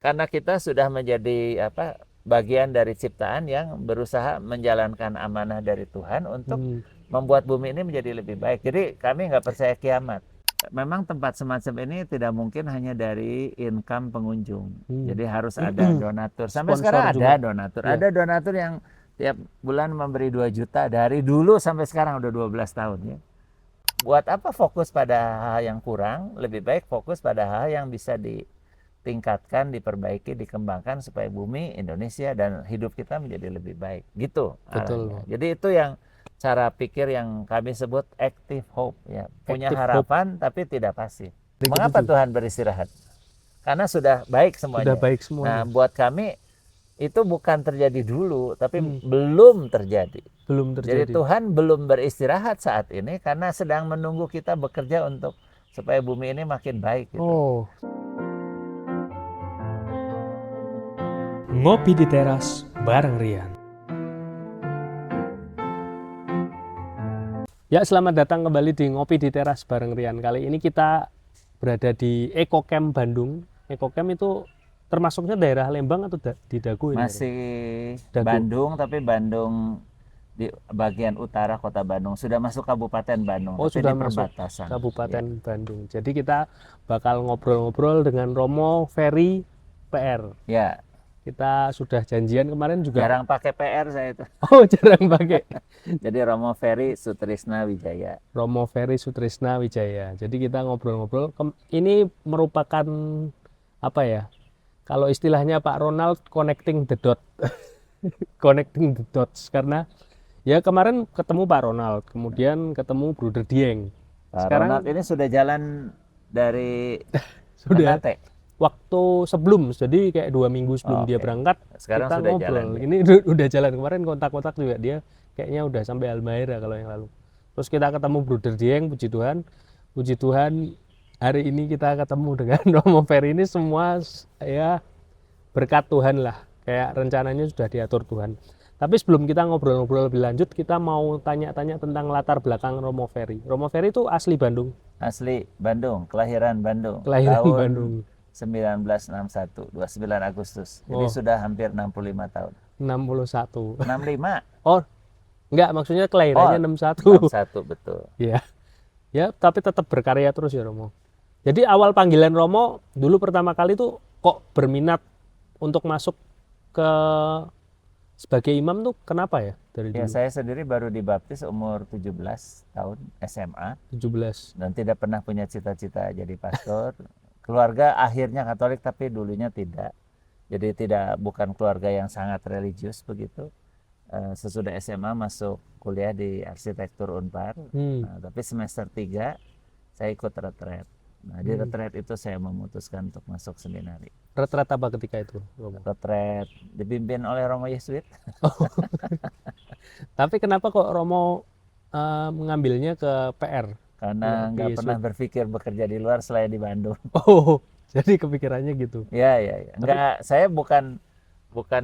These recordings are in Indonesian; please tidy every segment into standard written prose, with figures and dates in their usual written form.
Karena kita sudah menjadi bagian dari ciptaan yang berusaha menjalankan amanah dari Tuhan untuk membuat bumi ini menjadi lebih baik. Jadi kami nggak percaya kiamat. Memang tempat semacam ini tidak mungkin hanya dari income pengunjung. Jadi harus ada donatur. Sampai Sponsor sekarang ada juga. donatur. Ya. Ada donatur yang tiap bulan memberi 2 juta dari dulu sampai sekarang udah 12 tahun ya. Buat apa fokus pada hal yang kurang? Lebih baik fokus pada hal yang bisa ditingkatkan, diperbaiki, dikembangkan supaya bumi Indonesia dan hidup kita menjadi lebih baik. Gitu arahnya. Betul. Jadi itu yang cara pikir yang kami sebut active hope ya. Punya Active hope. harapan tapi tidak pasif. Dari Mengapa ketujuh. Tuhan beristirahat? Karena sudah baik Sudah semuanya. baik Nah, semuanya. buat kami itu bukan terjadi dulu, tapi belum terjadi. Belum Jadi terjadi. Tuhan belum beristirahat saat ini karena sedang menunggu kita bekerja untuk supaya bumi ini makin baik gitu. Oh. Ngopi di teras bareng Rian. Ya, selamat datang kembali di Ngopi di Teras bareng Rian. Kali ini kita berada di Eco Camp Bandung. Eco Camp itu termasuknya daerah Lembang atau di Dago ini? Masih Dago. Bandung, tapi Bandung di bagian utara kota Bandung. Sudah masuk Kabupaten Bandung, Oh, tapi sudah di masuk perbatasan. Kabupaten Ya. Bandung. Jadi kita bakal ngobrol-ngobrol dengan Romo Ferry PR. Ya, Kita sudah janjian kemarin juga. jarang pakai PR saya itu. Oh, jarang pakai. Jadi Romo Ferry Sutrisna Wijaya. Romo Ferry Sutrisna Wijaya. Jadi kita ngobrol-ngobrol. Ini merupakan apa ya? Kalau istilahnya Pak Ronald, connecting the dot. Connecting the dots. Karena ya kemarin ketemu Pak Ronald, kemudian ketemu Bruder Dieng. Pak Sekarang Ronald ini sudah jalan dari sudah Ternate. waktu sebelum, jadi kayak 2 minggu sebelum dia Oke. berangkat, Sekarang kita sudah ngobrol. jalan dia. Ini udah jalan. Kemarin kontak-kontak juga dia, kayaknya udah sampai Halmahera kalau yang lalu. Terus kita ketemu Bruder Dieng, puji Tuhan. Puji Tuhan, hari ini kita ketemu dengan Romo Ferry. Ini semua ya berkat Tuhan lah. Kayak rencananya sudah diatur Tuhan. Tapi sebelum kita ngobrol-ngobrol lebih lanjut, kita mau tanya-tanya tentang latar belakang Romo Ferry. Romo Ferry itu asli Bandung. Asli Bandung, kelahiran Bandung. Kelahiran Tahun Bandung. 1961, 29 Agustus. Jadi Oh. sudah hampir 65 tahun. 61. 65. Oh, enggak, maksudnya kelahirannya 61. 61 betul. Iya. Ya, tapi tetap berkarya terus ya Romo. Jadi awal panggilan Romo dulu pertama kali tuh kok berminat untuk masuk ke sebagai imam tuh kenapa ya dari Ya, dulu? saya sendiri baru dibaptis umur 17 tahun SMA 17. dan tidak pernah punya cita-cita jadi pastor. Keluarga akhirnya Katolik tapi dulunya tidak. Jadi bukan keluarga yang sangat religius begitu. Sesudah SMA masuk kuliah di arsitektur Unpar. Nah, tapi semester 3 saya ikut retret. Nah, di retret itu saya memutuskan untuk masuk seminari. Retret apa ketika itu, Romo? Retret dipimpin oleh Romo Yesuit. Tapi kenapa kok Romo mengambilnya ke PR? Karena nggak pernah berpikir bekerja di luar selain di Bandung. Oh, jadi kepikirannya gitu. Ya. Enggak, saya bukan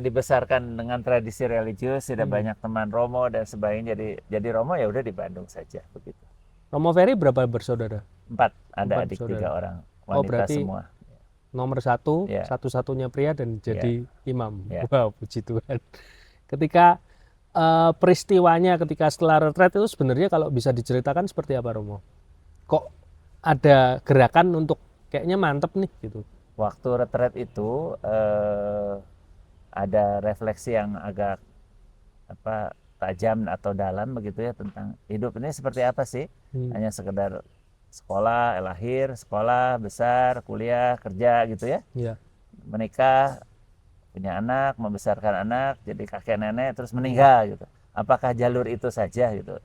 dibesarkan dengan tradisi religius, tidak banyak teman Romo dan sebagainya. Jadi Romo ya udah di Bandung saja begitu. Romo Ferry berapa bersaudara? 4, ada 4 adik saudara. 3 orang, Oh, wanita berarti semua. nomor 1, Ya. satu-satunya pria dan jadi imam. Ya. Wow, puji Tuhan. Ketika peristiwanya ketika setelah retret itu sebenarnya kalau bisa diceritakan seperti apa, Romo? Kok ada gerakan untuk kayaknya mantep nih gitu? Waktu retret itu ada refleksi yang agak tajam atau dalam begitu ya tentang hidup ini seperti apa sih? Hanya sekedar sekolah, lahir, sekolah, besar, kuliah, kerja gitu ya. Iya. Menikah, punya anak, membesarkan anak, jadi kakek nenek, terus meninggal gitu. Apakah jalur itu saja gitu?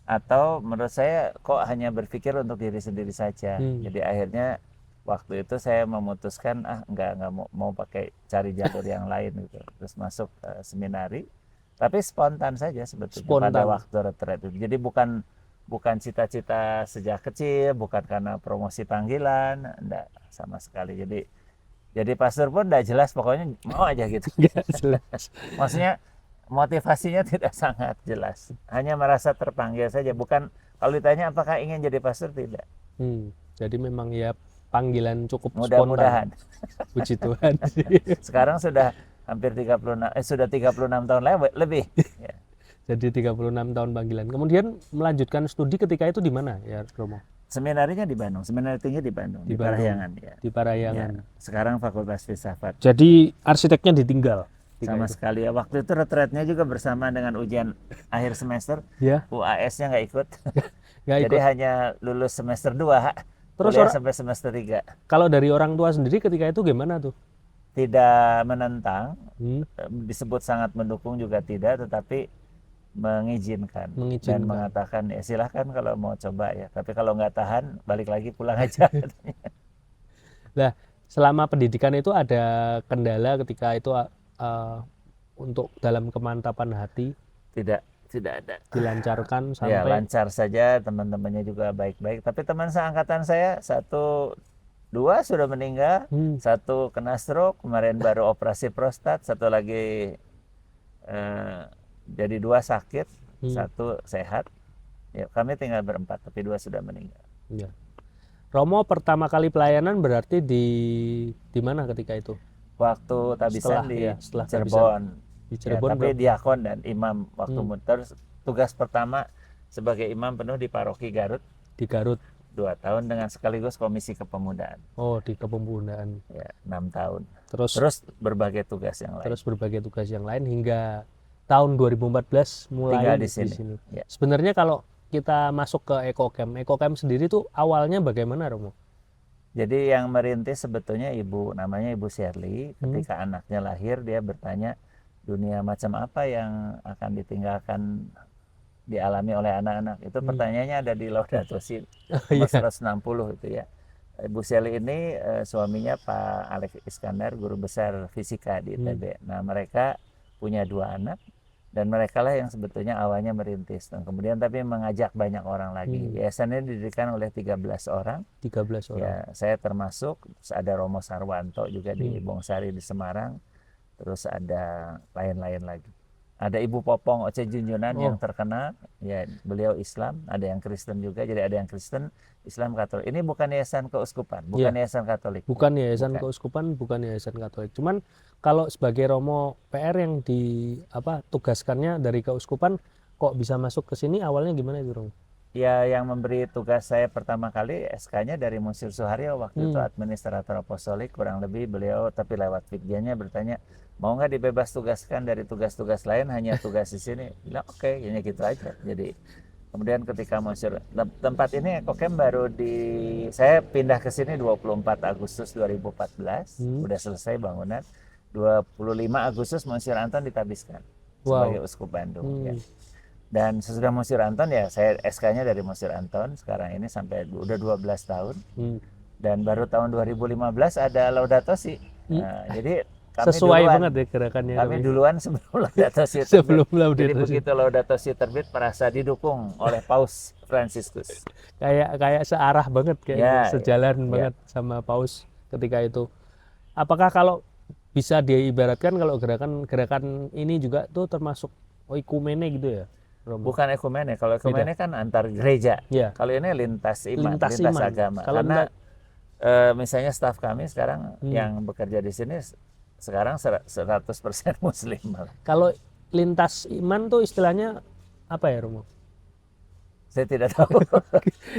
Atau menurut saya kok hanya berpikir untuk diri sendiri saja. Jadi akhirnya waktu itu saya memutuskan nggak mau pakai cari jalur yang lain gitu. Terus masuk seminari. Tapi spontan saja sebetulnya pada waktu retret itu. Jadi bukan cita-cita sejak kecil, bukan karena promosi panggilan, enggak sama sekali. Jadi pastor pun enggak jelas, pokoknya mau aja gitu. Nggak jelas. Maksudnya motivasinya tidak sangat jelas. Hanya merasa terpanggil saja, bukan kalau ditanya apakah ingin jadi pastor, tidak. Jadi memang ya panggilan cukup spontan. Mudah-mudahan. Puji Tuhan. Sekarang sudah hampir 36 tahun lebih. Ya. Jadi 36 tahun panggilan. Kemudian melanjutkan studi ketika itu di mana ya Romo? Seminarinya di Bandung, seminari tinggi di Bandung, Di di Bandung. Parahyangan ya. Di Parahyangan. Ya. Sekarang Fakultas Filsafat. Jadi arsiteknya ditinggal. ketika Sama itu. sekali ya. Waktu itu retretnya juga bersama dengan ujian akhir semester. Ya, UAS-nya nggak ikut. nggak Jadi ikut. hanya lulus semester 2, Terus kuliah sampai semester 3. Kalau dari orang tua sendiri ketika itu gimana tuh? Tidak menentang, Hmm, disebut sangat mendukung juga tidak, tetapi mengizinkan dan Mengizinkan. mengatakan ya silahkan kalau mau coba ya, tapi kalau nggak tahan balik lagi pulang aja. Lah, selama pendidikan itu ada kendala ketika itu untuk dalam kemantapan hati tidak ada. dilancarkan Ya sampai lancar saja, teman-temannya juga baik-baik, tapi teman seangkatan saya 1, 2 sudah meninggal, Hmm, 1 kena stroke, kemarin baru operasi prostat, 1 lagi jadi 2 sakit, 1 sehat. Ya, kami tinggal berempat, tapi 2 sudah meninggal. ya. Romo pertama kali pelayanan berarti di mana ketika itu? Waktu tabisan setelah Cirebon. Di Ya, Cirebon tapi diakon dan imam waktu terus tugas pertama sebagai imam penuh di paroki Garut di Garut. 2 tahun dengan sekaligus komisi kepemudaan. Oh, di kepemudaan. Ya, 6 tahun. Terus Terus berbagai tugas yang lain. terus berbagai tugas yang lain hingga tahun 2014 mulai Tinggal di di sini. sini. Ya. Sebenarnya kalau kita masuk ke Ekocamp sendiri tuh awalnya bagaimana, Romo? Jadi yang merintis sebetulnya namanya Ibu Shirley. Ketika anaknya lahir, dia bertanya dunia macam apa yang akan ditinggalkan dialami oleh anak-anak. Itu pertanyaannya ada di Laudato Si nomor 160 itu ya. Ibu Shirley ini suaminya Pak Alex Iskandar, guru besar fisika di ITB. Nah, mereka punya 2 anak dan mereka lah yang sebetulnya awalnya merintis. Dan kemudian tapi mengajak banyak orang lagi. Yayasan ini didirikan oleh 13 orang. 13 orang. Ya, saya termasuk. Terus ada Romo Sarwanto juga di Bongsari di Semarang. Terus ada lain-lain lagi. Ada Ibu Popong Oce Junjunan yang terkenal, ya beliau Islam, ada yang Kristen juga, jadi ada yang Kristen, Islam, Katolik. Ini bukan yayasan keuskupan, bukan yayasan Katolik. Bukan yayasan keuskupan, bukan yayasan Katolik. Cuman kalau sebagai Romo PR yang tugaskannya dari keuskupan, kok bisa masuk ke sini awalnya gimana itu, Romo? Ya, yang memberi tugas saya pertama kali SK-nya dari Monsieur Suharyo, waktu itu administrator apostolik, kurang lebih beliau, tapi lewat Fikdianya bertanya, mau nggak dibebas tugaskan dari tugas-tugas lain, hanya tugas di sini? Bilang oke, hanya gitu aja. Jadi kemudian ketika Monsieur, tempat ini Ekocamp baru saya pindah ke sini 24 Agustus 2014, udah selesai bangunan. 25 Agustus Monsieur Anton ditabiskan sebagai Uskup Bandung. Ya. Dan sesudah Monsieur Anton ya saya SK-nya dari Monsieur Anton sekarang ini sampai udah 12 tahun. Dan baru tahun 2015 ada Laudato Si. Nah, jadi kami sesuai duluan, banget ya gerakannya. Kami duluan sebelum Laudato Si terbit. Sebelum Laudato Jadi Si. begitu Laudato Si terbit merasa didukung oleh Paus Fransiskus. Kayak searah banget sejalan banget sama Paus ketika itu. Apakah kalau bisa diibaratkan kalau gerakan ini juga tuh termasuk oikumene gitu ya? Romo? Bukan ekumene. Kalau ekumene kan antar gereja. Ya. Kalau ini lintas iman, lintas iman. agama. Kalau karena misalnya staf kami sekarang yang bekerja di sini sekarang 100% Muslim. Kalau lintas iman tuh istilahnya apa ya, Romo? Saya tidak tahu.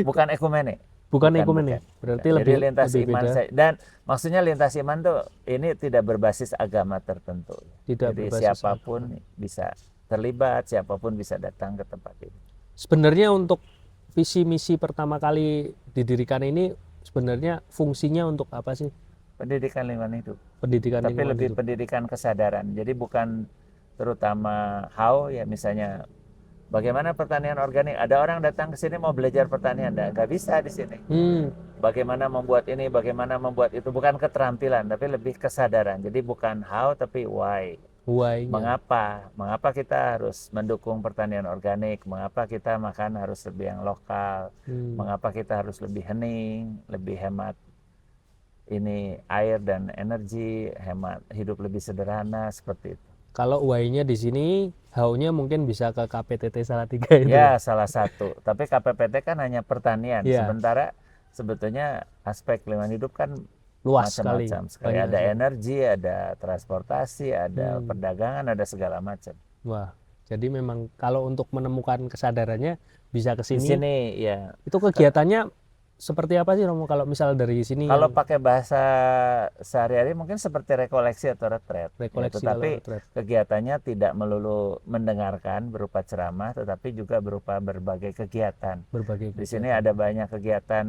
Bukan ekumene. Bukan ekumene. Berarti Jadi lebih lintas iman beda. dan maksudnya lintas iman tuh ini tidak berbasis agama tertentu. Tidak Jadi berbasis siapapun bisa terlibat, siapapun bisa datang ke tempat ini. Sebenarnya untuk visi misi pertama kali didirikan ini sebenarnya fungsinya untuk apa sih? Pendidikan lingkungan hidup. Pendidikan Tapi lingkungan lebih hidup. pendidikan kesadaran. Jadi bukan terutama how ya misalnya bagaimana pertanian organik. Ada orang datang ke sini mau belajar pertanian, nggak bisa di sini. Bagaimana membuat ini, bagaimana membuat itu, bukan keterampilan, tapi lebih kesadaran. Jadi bukan how tapi why. Why-nya. Mengapa kita harus mendukung pertanian organik? Mengapa kita makan harus lebih yang lokal? Mengapa kita harus lebih hening, lebih hemat ini air dan energi, hemat hidup lebih sederhana seperti itu. Kalau why-nya di sini, how-nya mungkin bisa ke KPTT Salatiga itu. Ya, salah satu. Tapi KPPT kan hanya pertanian. Ya. Sementara sebetulnya aspek lingkungan hidup kan Luas sekali. macam-macam sekali. Banyak Ada sekali. energi, ada transportasi, ada Hmm. perdagangan, ada segala macam. Wah, jadi memang kalau untuk menemukan kesadarannya bisa ke Di sini. sini ya, Itu kegiatannya seperti apa sih Romo kalau misal dari sini kalau yang pakai bahasa sehari-hari mungkin seperti rekoleksi atau retret. Ya, rekoleksi kalau tetapi retret? kegiatannya tidak melulu mendengarkan berupa ceramah, tetapi juga berupa berbagai kegiatan. Berbagai Di sini kegiatan. ada banyak kegiatan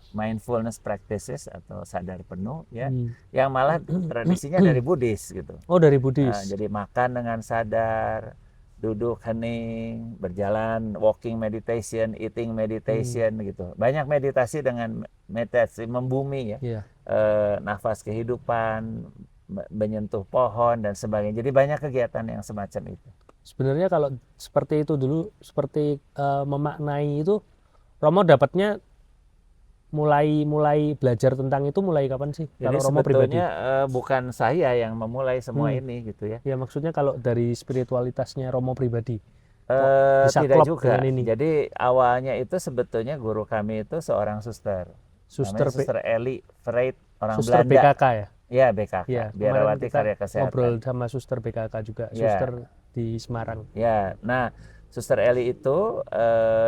mindfulness practices atau sadar penuh ya, Hmm. yang malah tradisinya dari Buddhis gitu. Oh, dari Nah, Buddhis. jadi makan dengan sadar, duduk hening, berjalan, walking meditation, eating meditation gitu. Banyak meditasi dengan meditasi membumi ya, Iya. nafas kehidupan, menyentuh pohon dan sebagainya. Jadi banyak kegiatan yang semacam itu. Sebenarnya kalau seperti itu dulu, seperti memaknai itu, Romo dapatnya mulai belajar tentang itu mulai kapan sih? Jadi Kalau Romo pribadi? sebetulnya bukan saya yang memulai semua Hmm. ini gitu ya. Ya maksudnya kalau dari spiritualitasnya Romo pribadi, kok bisa Tidak klop juga. dengan ini? Jadi awalnya itu sebetulnya guru kami itu seorang suster. Suster Namanya Suster Eli Freit, orang Suster Belanda. BKK ya? Ya, BKK, Iya, kemarin Biarawati kita Karya Kesehatan. ngobrol sama Suster BKK juga, Ya. suster di Semarang. Ya, nah Suster Eli itu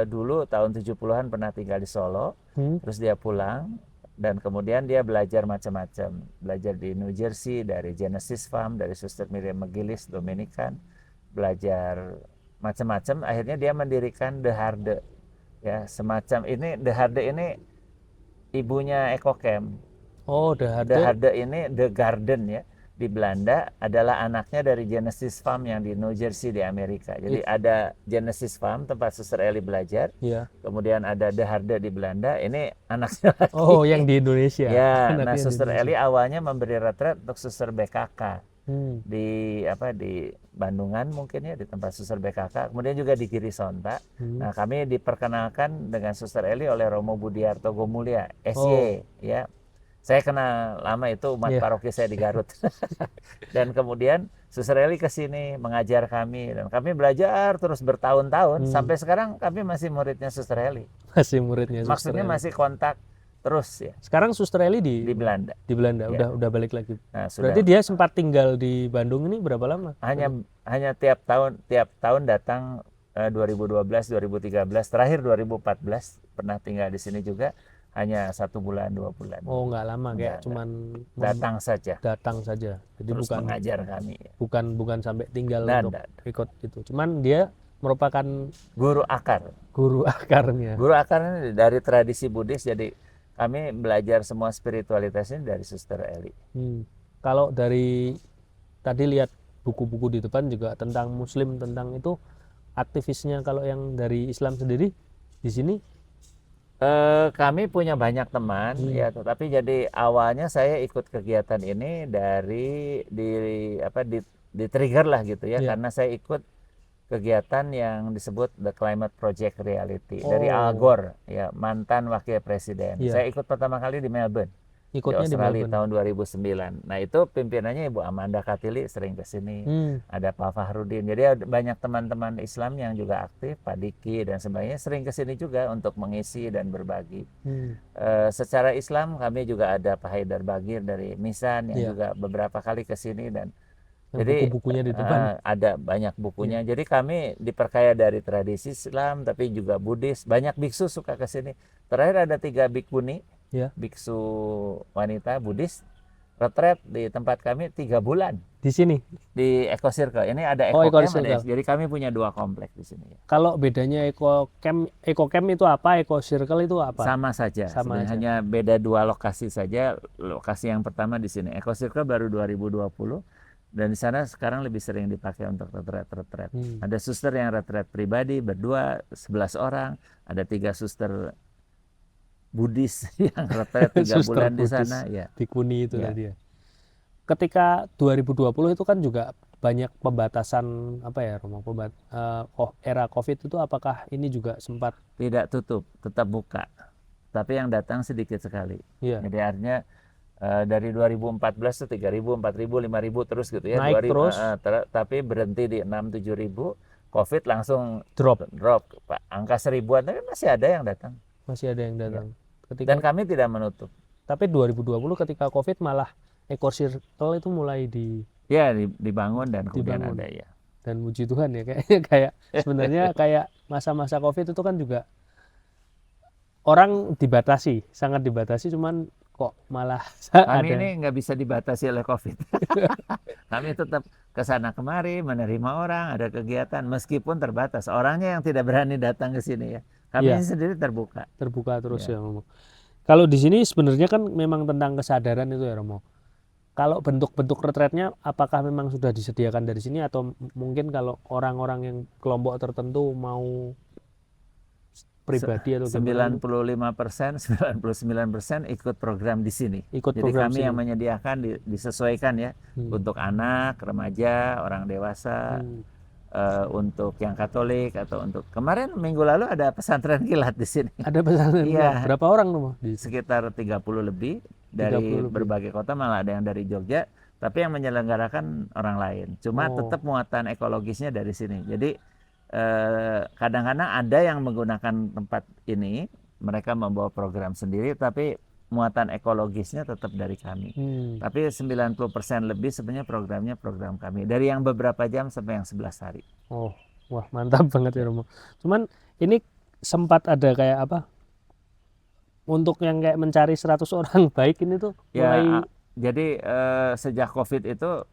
dulu tahun 70-an pernah tinggal di Solo, terus dia pulang dan kemudian dia belajar macam-macam. Belajar di New Jersey dari Genesis Farm, dari Suster Miriam McGillis, Dominican, belajar macam-macam. Akhirnya dia mendirikan The Harde. Ya, semacam ini The Harde ini ibunya EcoCamp. Oh, The Harde. Harde ini The Garden ya. Di Belanda adalah anaknya dari Genesis Farm yang di New Jersey di Amerika. Jadi ada Genesis Farm tempat Suster Eli belajar. Iya. Kemudian ada The Harde di Belanda. Ini anaknya lagi. Oh, yang di Indonesia. Ya, Anaknya nah di Suster Indonesia. Eli awalnya memberi retret untuk Suster BKK Hmm. di Bandungan mungkin ya, di tempat Suster BKK. Kemudian juga di Giri Sonta. Hmm. Nah, kami diperkenalkan dengan Suster Eli oleh Romo Budiarto Gomulya, SY Oh. ya. Saya kenal lama itu umat Iya. paroki saya di Garut. Dan kemudian Suster Eli ke sini mengajar kami dan kami belajar terus bertahun-tahun sampai sekarang kami masih muridnya Suster Eli. Masih muridnya Suster Maksudnya Eli. masih kontak terus ya Sekarang Suster Eli di Belanda. Di Belanda, Ya. udah balik lagi. Nah, sudah Berarti dia sempat tinggal di Bandung ini berapa lama? hanya tiap tahun datang 2012, 2013, terakhir 2014 pernah tinggal di sini juga, hanya 1 bulan 2 bulan. Oh, nggak lama, kayak Nggak. cuman Datang saja, datang saja. Jadi terus bukan mengajar kami. bukan sampai tinggal Nggak, untuk nggak. ikut itu. Cuman dia merupakan Guru akar. guru akarnya. Guru akar ini dari tradisi Buddhis, jadi kami belajar semua spiritualitas ini dari Suster Eli. Kalau dari tadi lihat buku-buku di depan juga tentang Muslim, tentang itu aktivisnya, kalau yang dari Islam sendiri di sini Kami punya banyak teman ya, tetapi jadi awalnya saya ikut kegiatan ini dari di trigger lah gitu ya, Iya. karena saya ikut kegiatan yang disebut The Climate Project Reality dari Al Gore ya, mantan wakil presiden. Iya. Saya ikut pertama kali di Melbourne, di ikutnya di Australia Melbourne. tahun 2009. Nah, itu pimpinannya Ibu Amanda Katili sering ke sini. Ada Pak Fahrudin. Jadi ada banyak teman-teman Islam yang juga aktif, Pak Diki dan sebagainya, sering ke sini juga untuk mengisi dan berbagi. Secara Islam kami juga ada Pak Haidar Bagir dari Misan yang Iya. juga beberapa kali ke sini, dan Yang jadi buku-bukunya di depan. ada banyak bukunya. Jadi kami diperkaya dari tradisi Islam tapi juga Buddhis. Banyak biksu suka ke sini. Terakhir ada 3 bikuni, Ya. biksu wanita Buddhis, retret di tempat kami 3 bulan Di sini. di Eco Circle. Ini ada Oh, Eco Eco Camp, Circle. jadi kami punya 2 komplek di sini. Kalau bedanya Eco Camp itu apa? Eco Circle itu apa? Sama saja, Sama sebenarnya aja. hanya beda 2 lokasi saja. Lokasi yang pertama di sini, Eco Circle baru 2020, dan di sana sekarang lebih sering dipakai untuk retret. Ada suster yang retret pribadi berdua 11 orang, ada 3 suster Buddhis yang retret 3 Suster bulan di Buddhis. sana ya. Bikuni itu Ya. tadi ya. Ketika 2020 itu kan juga banyak pembatasan apa ya, Romo? Era Covid itu apakah ini juga sempat Tidak tutup, tetap buka. Tapi yang datang sedikit sekali. Iya. Jadi artinya dari 2014 tuh 3.000, 4.000, 5.000 terus gitu ya. Naik terus. Tapi berhenti di 6-7.000. Covid langsung drop? drop. Angka 1.000-an tapi masih ada yang datang. Masih ada yang datang. Dan kami tidak menutup. Tapi 2020 ketika COVID malah Eco Circle itu mulai Ya, dibangun dan kemudian dibangun. ada ya. Dan puji Tuhan ya kayaknya kayak sebenarnya kayak masa-masa COVID itu kan juga orang dibatasi, sangat dibatasi, cuman kok malah Kami ada. ini nggak bisa dibatasi oleh COVID. Kami tetap ke sana kemari, menerima orang, ada kegiatan meskipun terbatas. Orangnya yang tidak berani datang ke sini ya. Kami Iya. sendiri terbuka. Terbuka terus Ya. ya Romo. Kalau di sini sebenarnya kan memang tentang kesadaran itu ya Romo. Kalau bentuk-bentuk retretnya apakah memang sudah disediakan dari sini atau mungkin kalau orang-orang yang kelompok tertentu mau pribadi atau gimana gitu? 95%, 99% ikut program di sini. Ikut Jadi program kami sini. yang menyediakan disesuaikan ya untuk anak, remaja, orang dewasa, untuk yang Katolik atau untuk kemarin minggu lalu ada pesantren kilat di sini. Ada pesantren Iya. berapa orang Romo? Sekitar 30 lebih dari 30 lebih. berbagai kota, malah ada yang dari Jogja, tapi yang menyelenggarakan orang lain. Cuma tetap muatan ekologisnya dari sini. Jadi kadang-kadang ada yang menggunakan tempat ini, mereka membawa program sendiri, tapi muatan ekologisnya tetap dari kami. Tapi 90% lebih sebenarnya programnya program kami. Dari yang beberapa jam sampai yang 11 hari. Oh, wah mantap banget ya Romo. Cuman ini sempat ada kayak apa? Untuk yang kayak mencari 100 orang baik ini tuh mulai Ya, jadi sejak COVID itu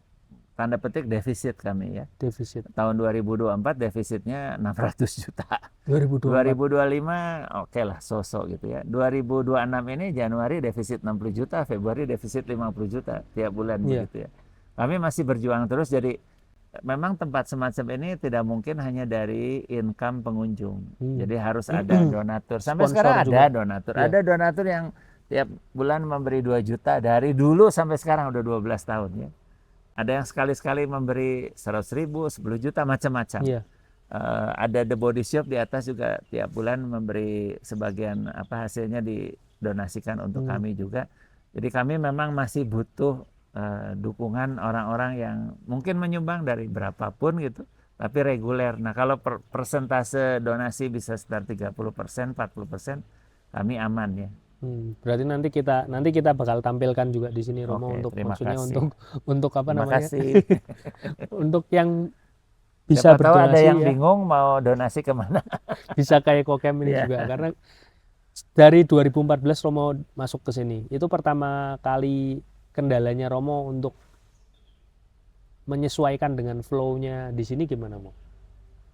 tanda petik defisit kami ya. defisit. Tahun 2024 defisitnya 600 juta. 2024. 2025 oke lah, sosok gitu ya. 2026 ini Januari defisit 60 juta, Februari defisit 50 juta tiap bulan begitu ya. Kami masih berjuang terus, jadi memang tempat semacam ini tidak mungkin hanya dari income pengunjung. Jadi harus ada donatur. Sampai Sponsor sekarang juga. ada donatur. Ada donatur yang tiap bulan memberi 2 juta dari dulu sampai sekarang udah 12 tahun ya. Ada yang sekali-sekali memberi 100.000, 10 juta, macam-macam. Ada The Body Shop di atas juga tiap bulan memberi sebagian hasilnya didonasikan untuk kami juga. Jadi kami memang masih butuh dukungan orang-orang yang mungkin menyumbang dari berapapun gitu, tapi reguler. Nah, kalau persentase donasi bisa sekitar 30%, 40%, kami aman ya. Berarti nanti kita bakal tampilkan juga di sini Romo. Oke, untuk terima maksudnya kasih. untuk apa Terima namanya? kasih. Untuk yang bisa Siapa tahu ada berdonasi yang ya, bingung mau donasi kemana. bisa kayak Kokemp ini Iya. juga, karena dari 2014 Romo masuk ke sini. Itu pertama kali kendalanya Romo untuk menyesuaikan dengan flow-nya di sini gimana Mo?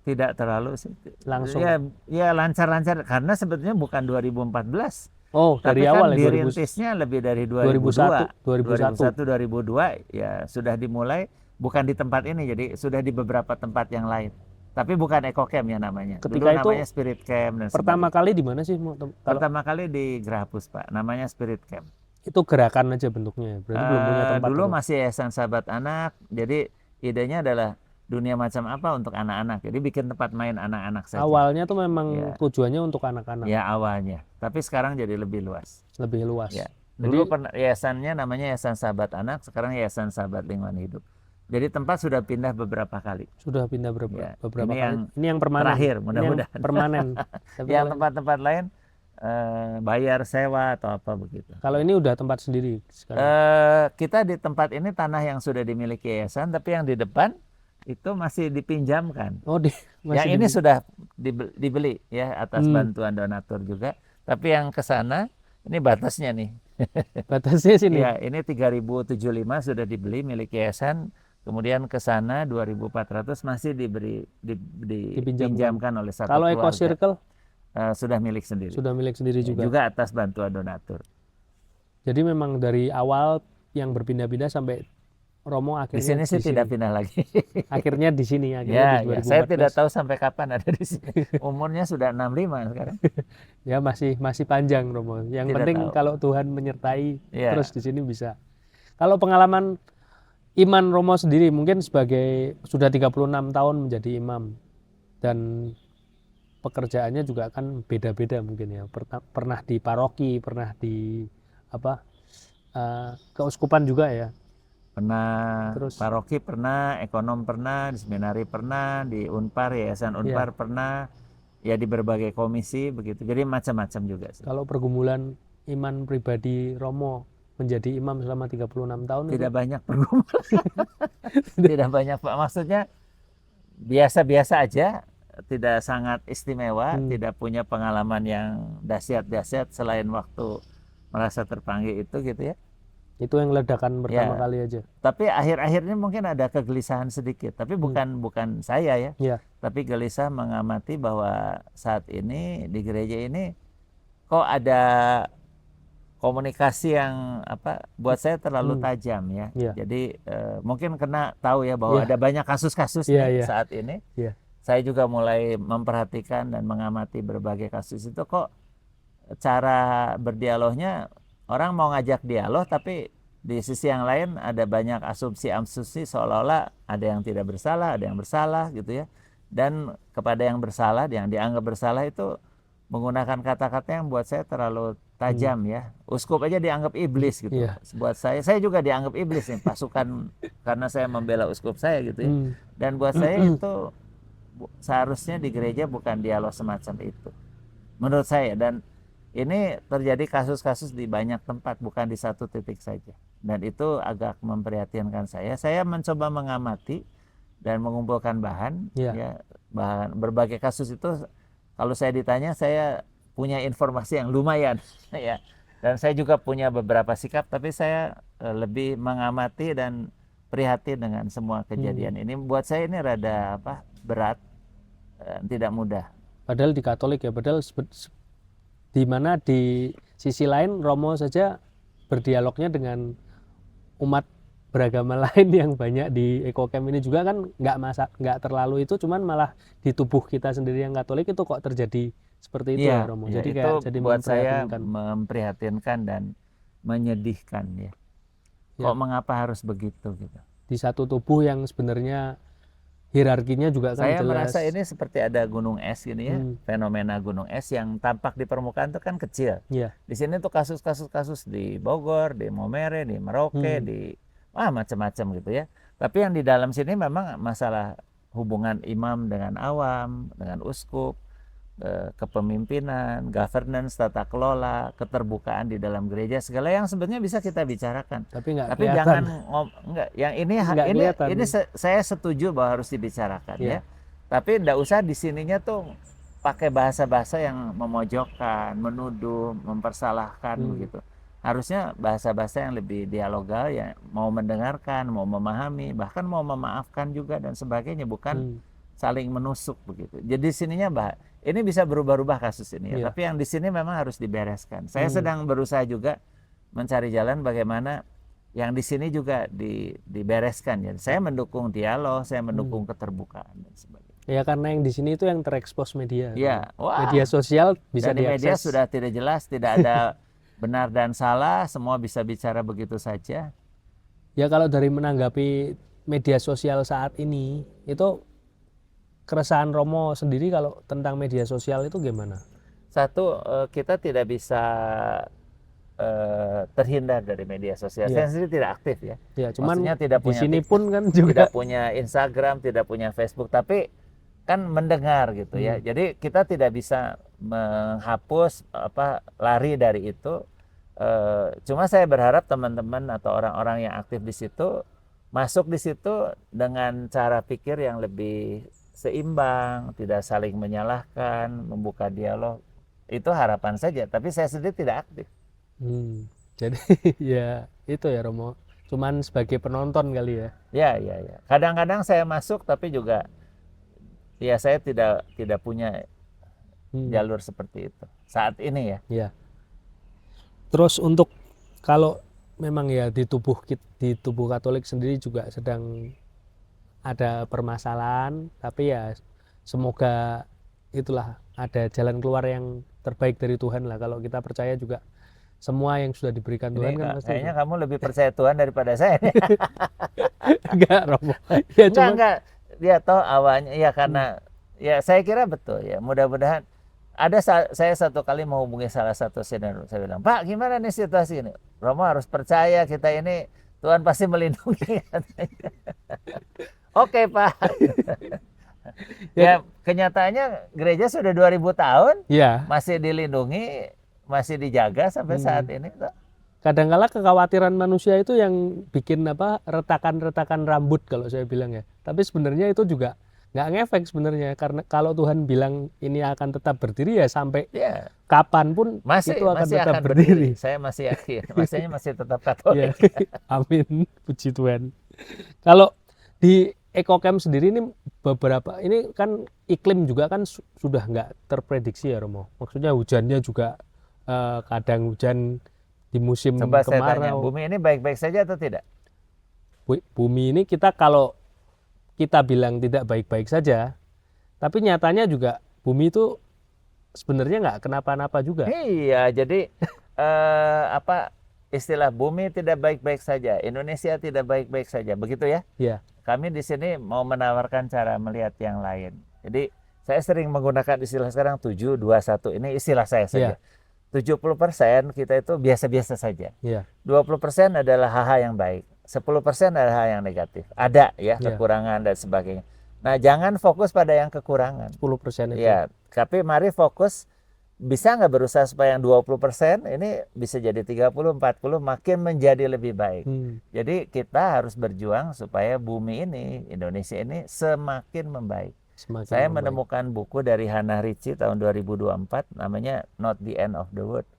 Tidak terlalu sih. Langsung. Ya lancar-lancar, karena sebetulnya bukan 2014. Oh, dari Tapi kan awal ya, dirintisnya lebih dari 2002. 2001. 2002 ya sudah dimulai, bukan di tempat ini, jadi sudah di beberapa tempat yang lain. Tapi bukan Eco Camp ya namanya. Ketika Dulu itu namanya Spirit Camp dan pertama sebagainya. kali di mana sih Mo? Pertama kali di Grahapus, Pak. Namanya Spirit Camp. Itu gerakan aja bentuknya, berarti belum punya tempat Dulu itu. masih Yayasan Sahabat Anak. Jadi idenya adalah dunia macam apa untuk anak-anak. Jadi bikin tempat main anak-anak saja. Awalnya tuh memang tujuannya untuk anak-anak. Ya, awalnya. Tapi sekarang jadi lebih luas. Lebih luas. Ya. Dulu yayasannya namanya Yayasan Sahabat Anak, sekarang Yayasan Sahabat Lingkungan Hidup. Jadi tempat sudah pindah beberapa kali. Sudah pindah beberapa kali. Ini yang permanen. Terakhir, mudah-mudahan. Permanen. Yang tempat-tempat lain bayar sewa atau apa begitu. Kalau ini udah tempat sendiri sekarang. Kita di tempat ini tanah yang sudah dimiliki yayasan, tapi yang di depan itu masih dipinjamkan. Yang ini sudah dibeli ya atas bantuan donatur juga. Tapi yang ke sana ini batasnya nih. Batasnya sini. Ya, ini 3075 sudah dibeli milik yayasan. Kemudian ke sana 2400 masih dipinjamkan oleh satu keluarga. Kalau Eco Circle sudah milik sendiri. Sudah milik sendiri juga. Juga atas bantuan donatur. Jadi memang dari awal yang berpindah-pindah sampai Romo akhirnya di sini sih tidak pindah lagi. Akhirnya di sini ya, saya tidak tahu sampai kapan ada di sini. Umurnya sudah 65 sekarang. Ya masih panjang Romo. Yang penting kalau Tuhan menyertai terus di sini bisa. Kalau pengalaman iman Romo sendiri mungkin sebagai sudah 36 tahun menjadi imam dan pekerjaannya juga kan beda-beda mungkin ya. Pernah di paroki, pernah di keuskupan juga ya. Pernah paroki, pernah ekonom, pernah di seminari, pernah di Unpar, Yayasan Unpar pernah, ya di berbagai komisi begitu. Jadi macam-macam juga sih. Kalau pergumulan iman pribadi Romo menjadi imam selama 36 tahun itu Tidak banyak pergumulan. Tidak banyak, Pak. Maksudnya biasa-biasa aja, tidak sangat istimewa, tidak punya pengalaman yang dahsyat-dahsyat selain waktu merasa terpanggil itu gitu ya. itu yang ledakan pertama Ya. kali aja. Tapi akhir-akhir ini mungkin ada kegelisahan sedikit, tapi bukan saya ya. Iya. Tapi gelisah mengamati bahwa saat ini di gereja ini kok ada komunikasi yang buat saya terlalu tajam ya. Iya. Jadi mungkin kena tahu ya bahwa Iya. ada banyak kasus-kasus Iya, nih iya. saat ini. Iya. Saya juga mulai memperhatikan dan mengamati berbagai kasus itu, kok cara berdialognya orang mau ngajak dialog tapi di sisi yang lain ada banyak asumsi-asumsi seolah-olah ada yang tidak bersalah, ada yang bersalah gitu ya. Dan kepada yang bersalah, yang dianggap bersalah itu menggunakan kata-kata yang buat saya terlalu tajam ya. Uskup aja dianggap iblis gitu. Iya. Buat saya juga dianggap iblis nih, pasukan karena saya membela uskup saya gitu ya. Dan buat saya itu seharusnya di gereja bukan dialog semacam itu. Menurut saya, dan ini terjadi kasus-kasus di banyak tempat, bukan di satu titik saja. Dan itu agak memprihatinkan saya. Saya mencoba mengamati dan mengumpulkan bahan, ya, bahan berbagai kasus itu. Kalau saya ditanya, saya punya informasi yang lumayan, ya. Dan saya juga punya beberapa sikap, tapi saya lebih mengamati dan prihatin dengan semua kejadian ini. Buat saya ini rada berat, tidak mudah. Padahal di Katolik ya, padahal di mana di sisi lain Romo saja berdialognya dengan umat beragama lain yang banyak di Ekocamp ini juga kan nggak terlalu itu, cuman malah di tubuh kita sendiri yang Katolik itu kok terjadi seperti itu ya Romo. Jadi itu kayak jadi buat saya memprihatinkan. memprihatinkan dan menyedihkan ya. Kok mengapa harus begitu gitu? Di satu tubuh yang sebenarnya hierarkinya juga kan Saya jelas. merasa ini seperti ada gunung es gini ya, fenomena gunung es yang tampak di permukaan itu kan kecil. Iya. Di sini tuh kasus di Bogor, di Momere, di Merauke, di macam-macam gitu ya. Tapi yang di dalam sini memang masalah hubungan imam dengan awam, dengan uskup, kepemimpinan, governance, tata kelola, keterbukaan di dalam gereja, segala yang sebenarnya bisa kita bicarakan. Tapi Tapi jangan yang ini saya setuju bahwa harus dibicarakan ya. Tapi enggak usah di sininya tuh pakai bahasa-bahasa yang memojokkan, menuduh, mempersalahkan begitu. Harusnya bahasa-bahasa yang lebih dialogal ya, mau mendengarkan, mau memahami, bahkan mau memaafkan juga dan sebagainya, bukan saling menusuk begitu. Jadi sininya ini bisa berubah-ubah kasus ini ya. Tapi yang di sini memang harus dibereskan. Saya sedang berusaha juga mencari jalan bagaimana yang di sini juga dibereskan ya. Saya mendukung dialog, saya mendukung keterbukaan dan sebagainya. Ya karena yang di sini itu yang terekspos media. Ya, media sosial bisa dan di media diakses. sudah tidak jelas, tidak ada benar dan salah, semua bisa bicara begitu saja. Ya kalau dari menanggapi media sosial saat ini, itu keresahan Romo sendiri kalau tentang media sosial itu gimana? Satu, kita tidak bisa terhindar dari media sosial. Saya sendiri tidak aktif ya. Ya, cuman maksudnya tidak di punya sini TikTok, pun kan juga tidak punya Instagram, tidak punya Facebook, tapi kan mendengar gitu ya. Jadi kita tidak bisa menghapus lari dari itu. Cuma saya berharap teman-teman atau orang-orang yang aktif di situ masuk di situ dengan cara pikir yang lebih seimbang, tidak saling menyalahkan, membuka dialog. Itu harapan saja, tapi saya sendiri tidak aktif. Jadi ya itu ya Romo, cuman sebagai penonton kali ya. Ya. Kadang-kadang saya masuk, tapi juga ya saya tidak punya jalur seperti itu saat ini ya. Ya. Terus untuk kalau memang ya di tubuh Katolik sendiri juga sedang ada permasalahan, tapi ya semoga itulah ada jalan keluar yang terbaik dari Tuhan lah. Kalau kita percaya juga semua yang sudah diberikan Tuhan kan pasti. Kayaknya kamu lebih percaya Tuhan daripada saya. Enggak, Romo. Ya enggak. Dia tahu awalnya ya karena ya saya kira betul ya. Mudah-mudahan saya satu kali mau hubungi salah satu senior, saya bilang, "Pak, gimana nih situasi ini?" Romo harus percaya kita ini Tuhan pasti melindungi. Oke, Pak. Ya kenyataannya gereja sudah 2000 tahun Ya, masih dilindungi, masih dijaga sampai saat ini. kadangkala kekhawatiran manusia itu yang bikin apa retakan-retakan rambut kalau saya bilang ya. Tapi sebenarnya itu juga nggak ngefek sebenarnya, karena kalau Tuhan bilang ini akan tetap berdiri ya sampai Ya, kapanpun masih itu akan tetap akan berdiri. Saya masih yakin, masanya masih tetap Ya, Katolik. amin, puji Tuhan. Kalau di EcoCamp sendiri ini beberapa ini kan iklim juga kan sudah nggak terprediksi ya Romo. Maksudnya hujannya juga kadang hujan di musim Coba saya tanya, kemarau. bumi ini baik-baik saja atau tidak? Bumi ini kita kalau kita bilang tidak baik-baik saja, tapi nyatanya juga bumi itu sebenarnya nggak kenapa-napa juga. Iya, jadi apa istilah bumi tidak baik-baik saja, Indonesia tidak baik-baik saja, begitu ya? Ya, Kami di sini mau menawarkan cara melihat yang lain. Jadi saya sering menggunakan istilah sekarang 721, ini istilah saya saja. ya, 70% kita itu biasa-biasa saja. ya, 20% adalah hal-hal yang baik. 10% adalah hal yang negatif. Ada ya Ya. kekurangan dan sebagainya. Nah, jangan fokus pada yang kekurangan. 10% itu. Ya, tapi mari fokus, bisa nggak berusaha supaya yang 20% ini bisa jadi 30, 40, makin menjadi lebih baik. Jadi kita harus berjuang supaya bumi ini, Indonesia ini semakin membaik. Semakin Saya membaik. menemukan buku dari Hannah Ritchie tahun 2024, namanya Not the End of the World.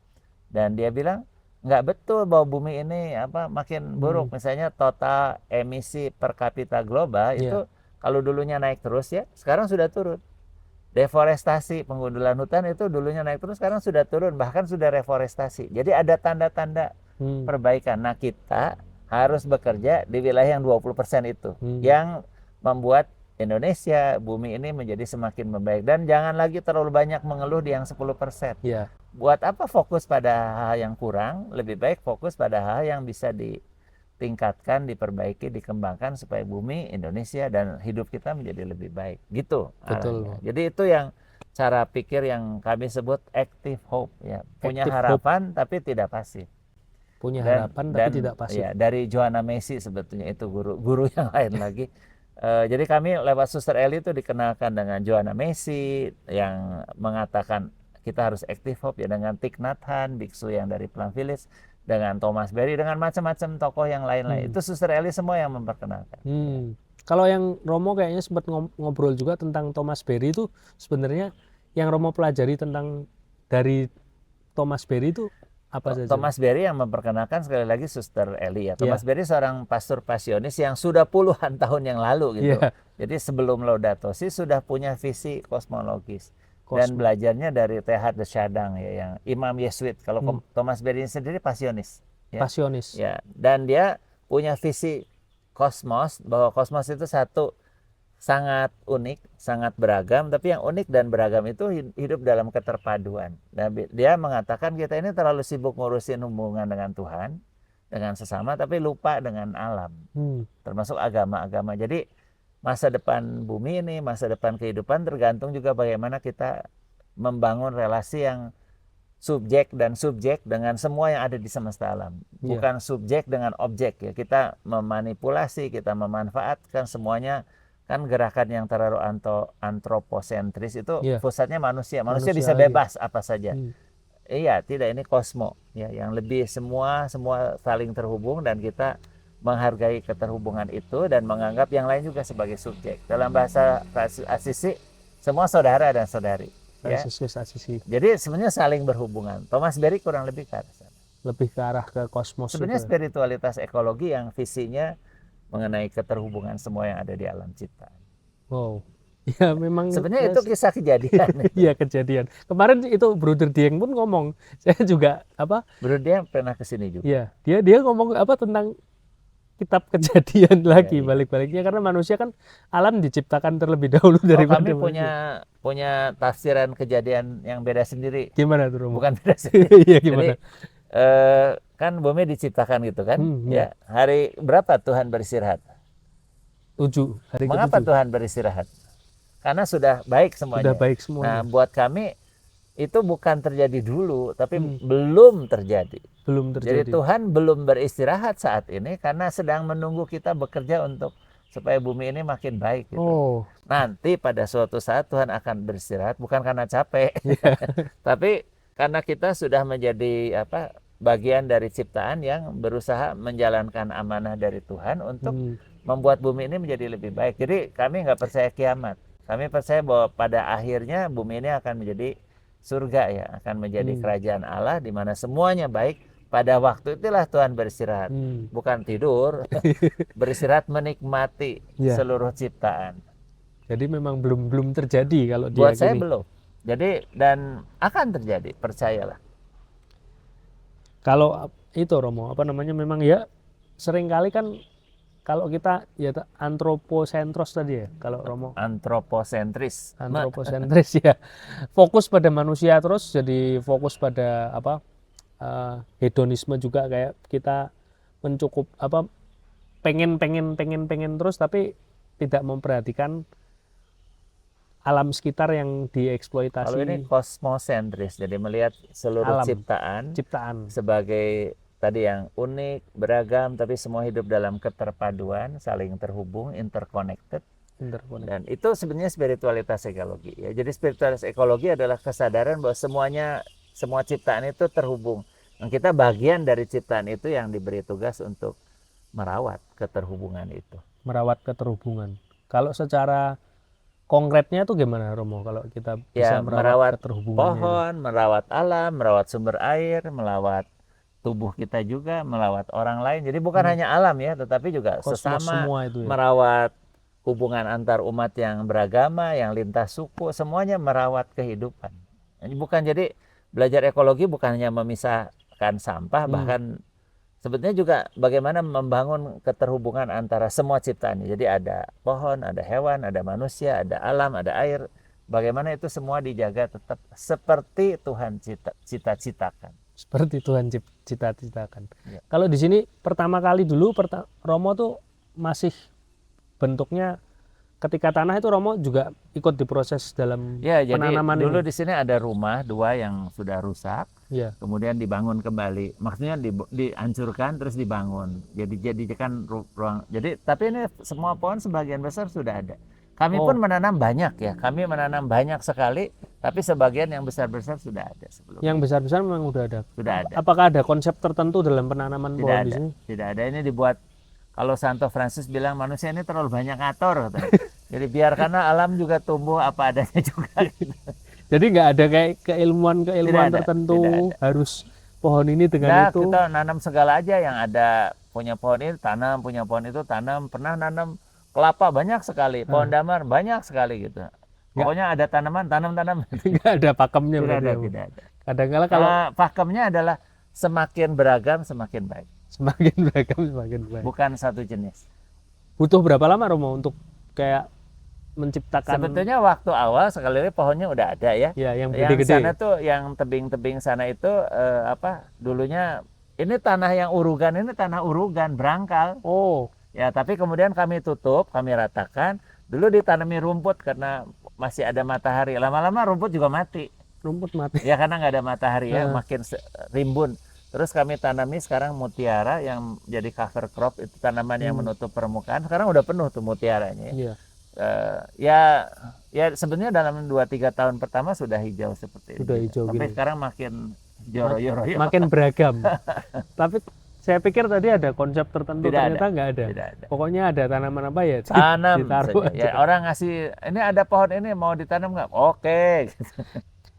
Dan dia bilang, nggak betul bahwa bumi ini makin buruk. Misalnya total emisi per kapita global itu kalau dulunya naik terus ya, sekarang sudah turun. Deforestasi, penggundulan hutan itu dulunya naik terus, sekarang sudah turun, bahkan sudah reforestasi. Jadi ada tanda-tanda perbaikan. Nah, kita harus bekerja di wilayah yang 20% itu, yang membuat Indonesia, bumi ini menjadi semakin membaik. Dan jangan lagi terlalu banyak mengeluh di yang 10%. Ya, Buat apa fokus pada hal yang kurang, lebih baik fokus pada hal yang bisa ditingkatkan, diperbaiki, dikembangkan supaya bumi Indonesia dan hidup kita menjadi lebih baik. Gitu Betul. arahnya. Jadi itu yang cara pikir yang kami sebut active hope ya. Punya Active harapan tapi tidak pasif. punya harapan tapi tidak pasif. Ya, dari Joanna Macy sebetulnya itu guru yang lain lagi. Jadi kami lewat Suster Eli itu dikenalkan dengan Joanna Macy yang mengatakan kita harus active hope ya, dengan Thich Nhat Hanh, biksu yang dari Plum Village, dengan Thomas Berry, dengan macam-macam tokoh yang lain-lain. Itu Suster Eli semua yang memperkenalkan. Kalau yang Romo kayaknya sempat ngobrol juga tentang Thomas Berry itu, sebenarnya yang Romo pelajari tentang dari Thomas Berry itu apa saja? Thomas Berry yang memperkenalkan sekali lagi Suster Eli ya. Thomas Berry seorang pastor pasionis yang sudah puluhan tahun yang lalu gitu. Jadi sebelum Laudato Si sudah punya visi kosmologis. Dan belajarnya dari Teilhard de Chardin ya, yang imam Yesuit. Kalau Thomas Berry sendiri pasionis. Ya. Pasionis. Ya, dan dia punya visi kosmos, bahwa kosmos itu satu sangat unik, sangat beragam, tapi yang unik dan beragam itu hidup dalam keterpaduan. Dan dia mengatakan kita ini terlalu sibuk ngurusin hubungan dengan Tuhan, dengan sesama, tapi lupa dengan alam, termasuk agama-agama. Jadi masa depan bumi ini, masa depan kehidupan tergantung juga bagaimana kita membangun relasi yang subjek dan subjek dengan semua yang ada di semesta alam. Bukan subjek dengan objek ya. Kita memanipulasi, kita memanfaatkan semuanya. Kan gerakan yang terlalu antroposentris itu pusatnya manusia. Manusia bisa bebas apa saja. Iya, tidak, ini kosmo ya, yang lebih semua saling terhubung, dan kita menghargai keterhubungan itu dan menganggap yang lain juga sebagai subjek. Dalam bahasa Asisi, semua saudara dan saudari. Ya. Jadi sebenarnya saling berhubungan. Thomas Berry kurang lebih ke arah sana. Lebih ke arah ke kosmos. Sebenarnya spiritualitas ekologi yang visinya mengenai keterhubungan semua yang ada di alam ciptaan. Wow. Ya memang. Sebenarnya itu kisah kejadian. Iya, kejadian. Kemarin itu Brother Dieng pun ngomong. Saya juga Brother Dieng pernah kesini juga. Iya, dia ngomong tentang kitab Kejadian lagi, balik-baliknya, karena manusia kan alam diciptakan terlebih dahulu daripada kami punya tafsiran Kejadian yang beda sendiri. Gimana tuh, Romo? Bukan beda sendiri. Iya, gimana? Jadi, kan bumi diciptakan gitu kan? Ya. Hari berapa Tuhan beristirahat? 7. Hari Mengapa ke-7. Tuhan beristirahat? Karena sudah baik semuanya. Sudah baik semuanya. Nah, buat kami itu bukan terjadi dulu, tapi belum terjadi. Belum terjadi. Jadi Tuhan belum beristirahat saat ini karena sedang menunggu kita bekerja untuk supaya bumi ini makin baik gitu. Oh, Nanti pada suatu saat Tuhan akan beristirahat bukan karena capek, iya. tapi karena kita sudah menjadi bagian dari ciptaan yang berusaha menjalankan amanah dari Tuhan untuk Hmm, membuat bumi ini menjadi lebih baik. Jadi kami nggak percaya kiamat. Kami percaya bahwa pada akhirnya bumi ini akan menjadi surga ya, akan menjadi kerajaan Allah di mana semuanya baik. Pada waktu itulah Tuhan beristirahat, hmm. bukan tidur, beristirahat menikmati Ya, seluruh ciptaan. jadi memang belum belum terjadi kalau Buat saya diyakini. belum. Jadi dan akan terjadi, percayalah. Kalau itu Romo, apa namanya, memang ya seringkali kan kalau kita ya antroposentros tadi ya, kalau Romo Antroposentris. antroposentris ya, fokus pada manusia terus, jadi fokus pada apa, hedonisme juga, kayak kita mencukup apa, pengen terus, tapi tidak memperhatikan alam sekitar yang Kalau ini dieksploitasi. kosmosentris, jadi melihat seluruh Alam ciptaan ciptaan sebagai tadi yang unik, beragam, tapi semua hidup dalam keterpaduan, saling terhubung, interconnected. interkoneksi. Dan itu sebenarnya spiritualitas ekologi. Ya, jadi spiritualitas ekologi adalah kesadaran bahwa semua ciptaan itu terhubung. Dan kita bagian dari ciptaan itu yang diberi tugas untuk merawat keterhubungan itu. Merawat keterhubungan. Kalau secara konkretnya tuh gimana Romo, kalau kita bisa Ya, merawat merawat keterhubungannya itu? pohon, merawat alam, merawat sumber air, merawat tubuh kita juga, merawat orang lain. Jadi bukan hanya alam ya, tetapi juga Kosmos sesama, semua itu ya. merawat hubungan antar umat yang beragama, yang lintas suku, semuanya merawat kehidupan. Jadi belajar ekologi bukan hanya memisahkan sampah, bahkan sebetulnya juga bagaimana membangun keterhubungan antara semua ciptaan. Jadi ada pohon, ada hewan, ada manusia, ada alam, ada air. Bagaimana itu semua dijaga tetap seperti Tuhan cita-citakan. Seperti Tuhan cita-citakan. Ya. Kalau di sini pertama kali dulu Romo tuh masih bentuknya, ketika tanah itu Romo juga ikut diproses dalam Ya, jadi penanaman dulu ini. di sini ada rumah 2 yang sudah rusak, Ya. kemudian dibangun kembali. Maksudnya dihancurkan terus dibangun. Jadi kan ruang. Jadi tapi ini semua pohon sebagian besar sudah ada. Kami pun menanam banyak ya. Kami menanam banyak sekali, tapi sebagian yang besar-besar sudah ada sebelumnya. Yang besar-besar memang udah ada. Sudah ada. Apakah ada konsep tertentu dalam penanaman Tidak pohon di ada. sini? Tidak ada. Ini dibuat, kalau Santo Francis bilang manusia ini terlalu banyak ngatur katanya. Jadi biarkanlah alam juga tumbuh apa adanya juga gitu. Jadi nggak ada kayak keilmuan Tidak ada, tertentu, tidak ada. harus pohon ini dengan Nah, itu. kita nanam segala aja yang ada. Punya pohon ini tanam, punya pohon itu tanam. Pernah nanam kelapa banyak sekali, pohon damar banyak sekali gitu. Pokoknya ada tanaman, tanam. Nggak ada pakemnya Tidak berarti ada, ya, Bu? tidak ada. Kadang-kala kalau Pakemnya adalah semakin beragam semakin baik, semakin beragam semakin baik. bukan satu jenis. Butuh berapa lama Romo untuk kayak menciptakan? Sebetulnya waktu awal sekali lagi pohonnya udah ada ya. Ya, yang Yang gede-gede. sana tuh, yang tebing-tebing sana itu dulunya ini tanah yang urugan, ini tanah urugan berangkal. Oh, Ya, tapi kemudian kami tutup, kami ratakan. Dulu ditanami rumput karena masih ada matahari. Lama-lama rumput juga mati. rumput mati. Ya karena nggak ada matahari ya, makin rimbun. Terus kami tanami sekarang mutiara yang jadi cover crop, itu tanaman yang menutup permukaan. Sekarang udah penuh tuh mutiaranya. Iya. Ya sebenarnya dalam 2-3 tahun pertama sudah hijau seperti Sudah ini. hijau Sampai gini. sekarang makin joro-yoro. Makin beragam. Tapi saya pikir tadi ada konsep tertentu, Tidak ternyata ada. nggak ada. Tidak ada. Pokoknya ada tanaman apa ya, Tanam ditaruh saja. Ya, aja. orang ngasih, ini ada pohon ini mau ditanam nggak? Oke.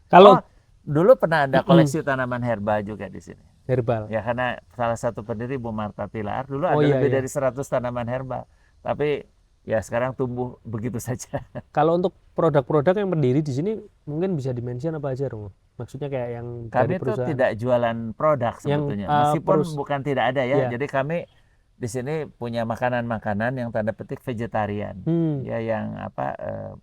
Kalau Dulu pernah ada koleksi tanaman herba juga di sini. herbal. Ya karena salah satu pendiri Bu Marta Tilaar dulu ada iya, lebih iya. dari 100 tanaman herba. Tapi ya sekarang tumbuh begitu saja. Kalau untuk produk-produk yang berdiri di sini mungkin bisa dimention apa aja, Romo? Maksudnya kayak yang Kami dari itu perusahaan. tidak jualan produk sebetulnya. Meskipun bukan tidak ada ya. Iya. Jadi kami di sini punya makanan-makanan yang tanda petik vegetarian. Ya yang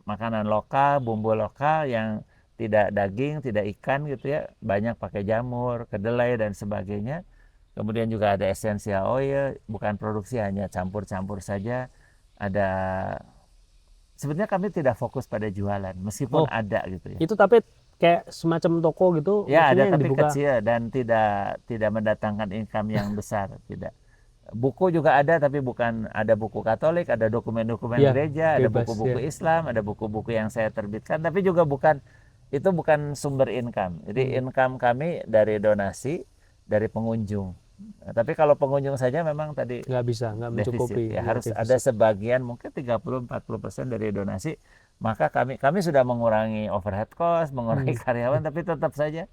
makanan lokal, bumbu lokal yang tidak daging, tidak ikan gitu ya. Banyak pakai jamur, kedelai dan sebagainya. Kemudian juga ada essential oil, bukan produksi, hanya campur-campur saja. Ada, sebetulnya kami tidak fokus pada jualan meskipun ada gitu ya. Itu tapi kayak semacam toko gitu, Ya maksudnya ada yang tapi dibuka. kecil dan tidak mendatangkan income yang besar, tidak. Buku juga ada, tapi bukan, ada buku Katolik, ada dokumen-dokumen Ya, gereja, ada bebas buku-buku ya. Islam, ada buku-buku yang saya terbitkan, tapi juga itu bukan sumber income. Jadi income kami dari donasi, dari pengunjung. Nah, tapi kalau pengunjung saja memang tadi Nggak bisa, nggak defisit mencukupi, ya, ya, harus ada defisit. sebagian, mungkin 30-40% dari donasi. Maka kami sudah mengurangi overhead cost, mengurangi karyawan, tapi tetap saja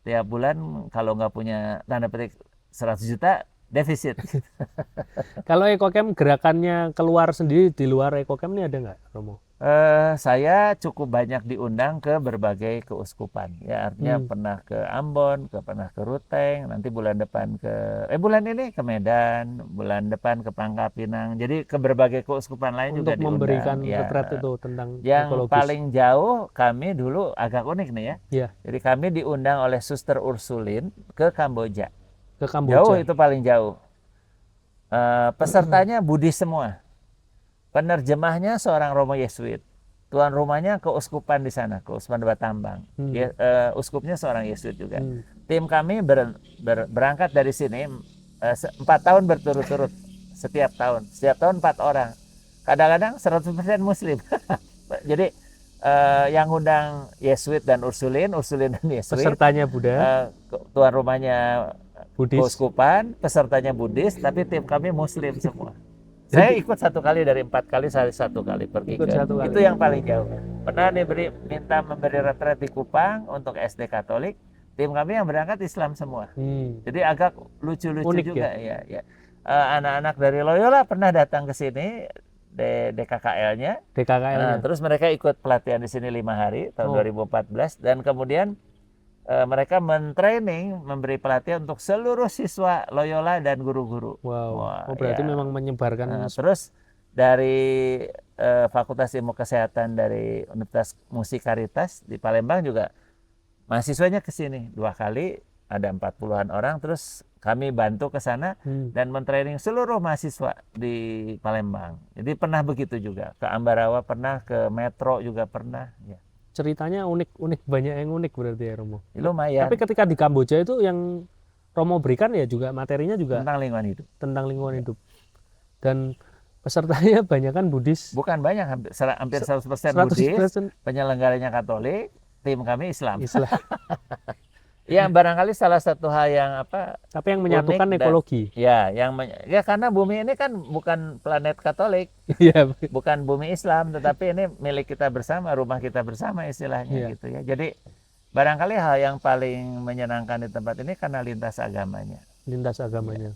tiap bulan kalau nggak punya tanda petik 100 juta defisit. Kalau Ekokem gerakannya keluar sendiri di luar Ekokem ini ada nggak, Romo? Saya cukup banyak diundang ke berbagai keuskupan. Ya, artinya pernah ke Ambon, pernah ke Ruteng, nanti bulan depan bulan ini ke Medan, bulan depan ke Pangkal Pinang. Jadi ke berbagai keuskupan lain juga Untuk memberikan diundang. Ya, retret itu tentang yang ekologis. paling jauh kami dulu agak unik nih ya. Ya, Jadi kami diundang oleh Suster Ursulin ke Kamboja. ke Jauh, Kamboja. itu paling jauh. Pesertanya Buddhis semua. Penerjemahnya seorang Romo Yesuit. Tuan rumahnya keuskupan di sana, keuskupan Batambang. Uskupnya seorang Yesuit juga. Tim kami berangkat dari sini 4 tahun berturut-turut, setiap tahun 4 orang. Kadang-kadang 100% Muslim. Jadi yang undang Yesuit dan Ursulin dan Yesuit. Pesertanya Buddha, Tuan rumahnya Buddhis. keuskupan, pesertanya Buddhis, tapi tim kami Muslim semua. Saya ikut 1 kali dari 4 kali, saya 1 kali pergi Ikut ke 1 kali. itu yang paling jauh. Pernah minta memberi retret di Kupang untuk SD Katolik, tim kami yang berangkat Islam semua. Jadi agak lucu-lucu Unik juga ya. Anak-anak dari Loyola pernah datang ke sini, DKKL-nya. DKKL-nya. Terus mereka ikut pelatihan di sini 5 hari tahun 2014, dan kemudian mereka mentraining, memberi pelatihan untuk seluruh siswa Loyola dan guru-guru. Wow. Berarti memang menyebarkan. Terus dari Fakultas Ilmu Kesehatan dari Universitas Musikaritas di Palembang juga mahasiswanya ke sini 2 kali, ada 40-an orang. Terus kami bantu ke sana dan mentraining seluruh mahasiswa di Palembang. Jadi pernah begitu juga. Ke Ambarawa pernah, ke Metro juga pernah. Ya. Ceritanya unik, banyak yang unik berarti ya, Romo. Lumayan. Tapi ketika di Kamboja itu yang Romo berikan ya juga materinya juga tentang lingkungan hidup. Dan pesertanya banyak kan Buddhis. Bukan banyak, hampir 100% Buddhis, penyelenggaranya Katolik, tim kami Islam. Ya, barangkali salah satu hal yang tapi yang menyatukan ekologi. Ya karena bumi ini kan bukan planet Katolik. Bukan bumi Islam, tetapi ini milik kita bersama, rumah kita bersama istilahnya gitu ya. Jadi barangkali hal yang paling menyenangkan di tempat ini karena lintas agamanya.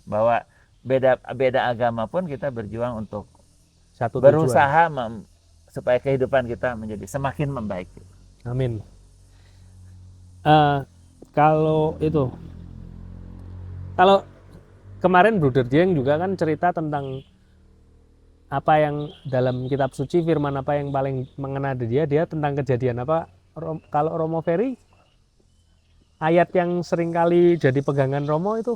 Bahwa beda agama pun kita berjuang untuk satu berusaha supaya kehidupan kita menjadi semakin membaik. Amin. Kalau kemarin Bruder Dieng juga kan cerita tentang apa yang dalam kitab suci, firman apa yang paling mengena di dia tentang kejadian apa. Kalau Romo Ferry, ayat yang sering kali jadi pegangan Romo itu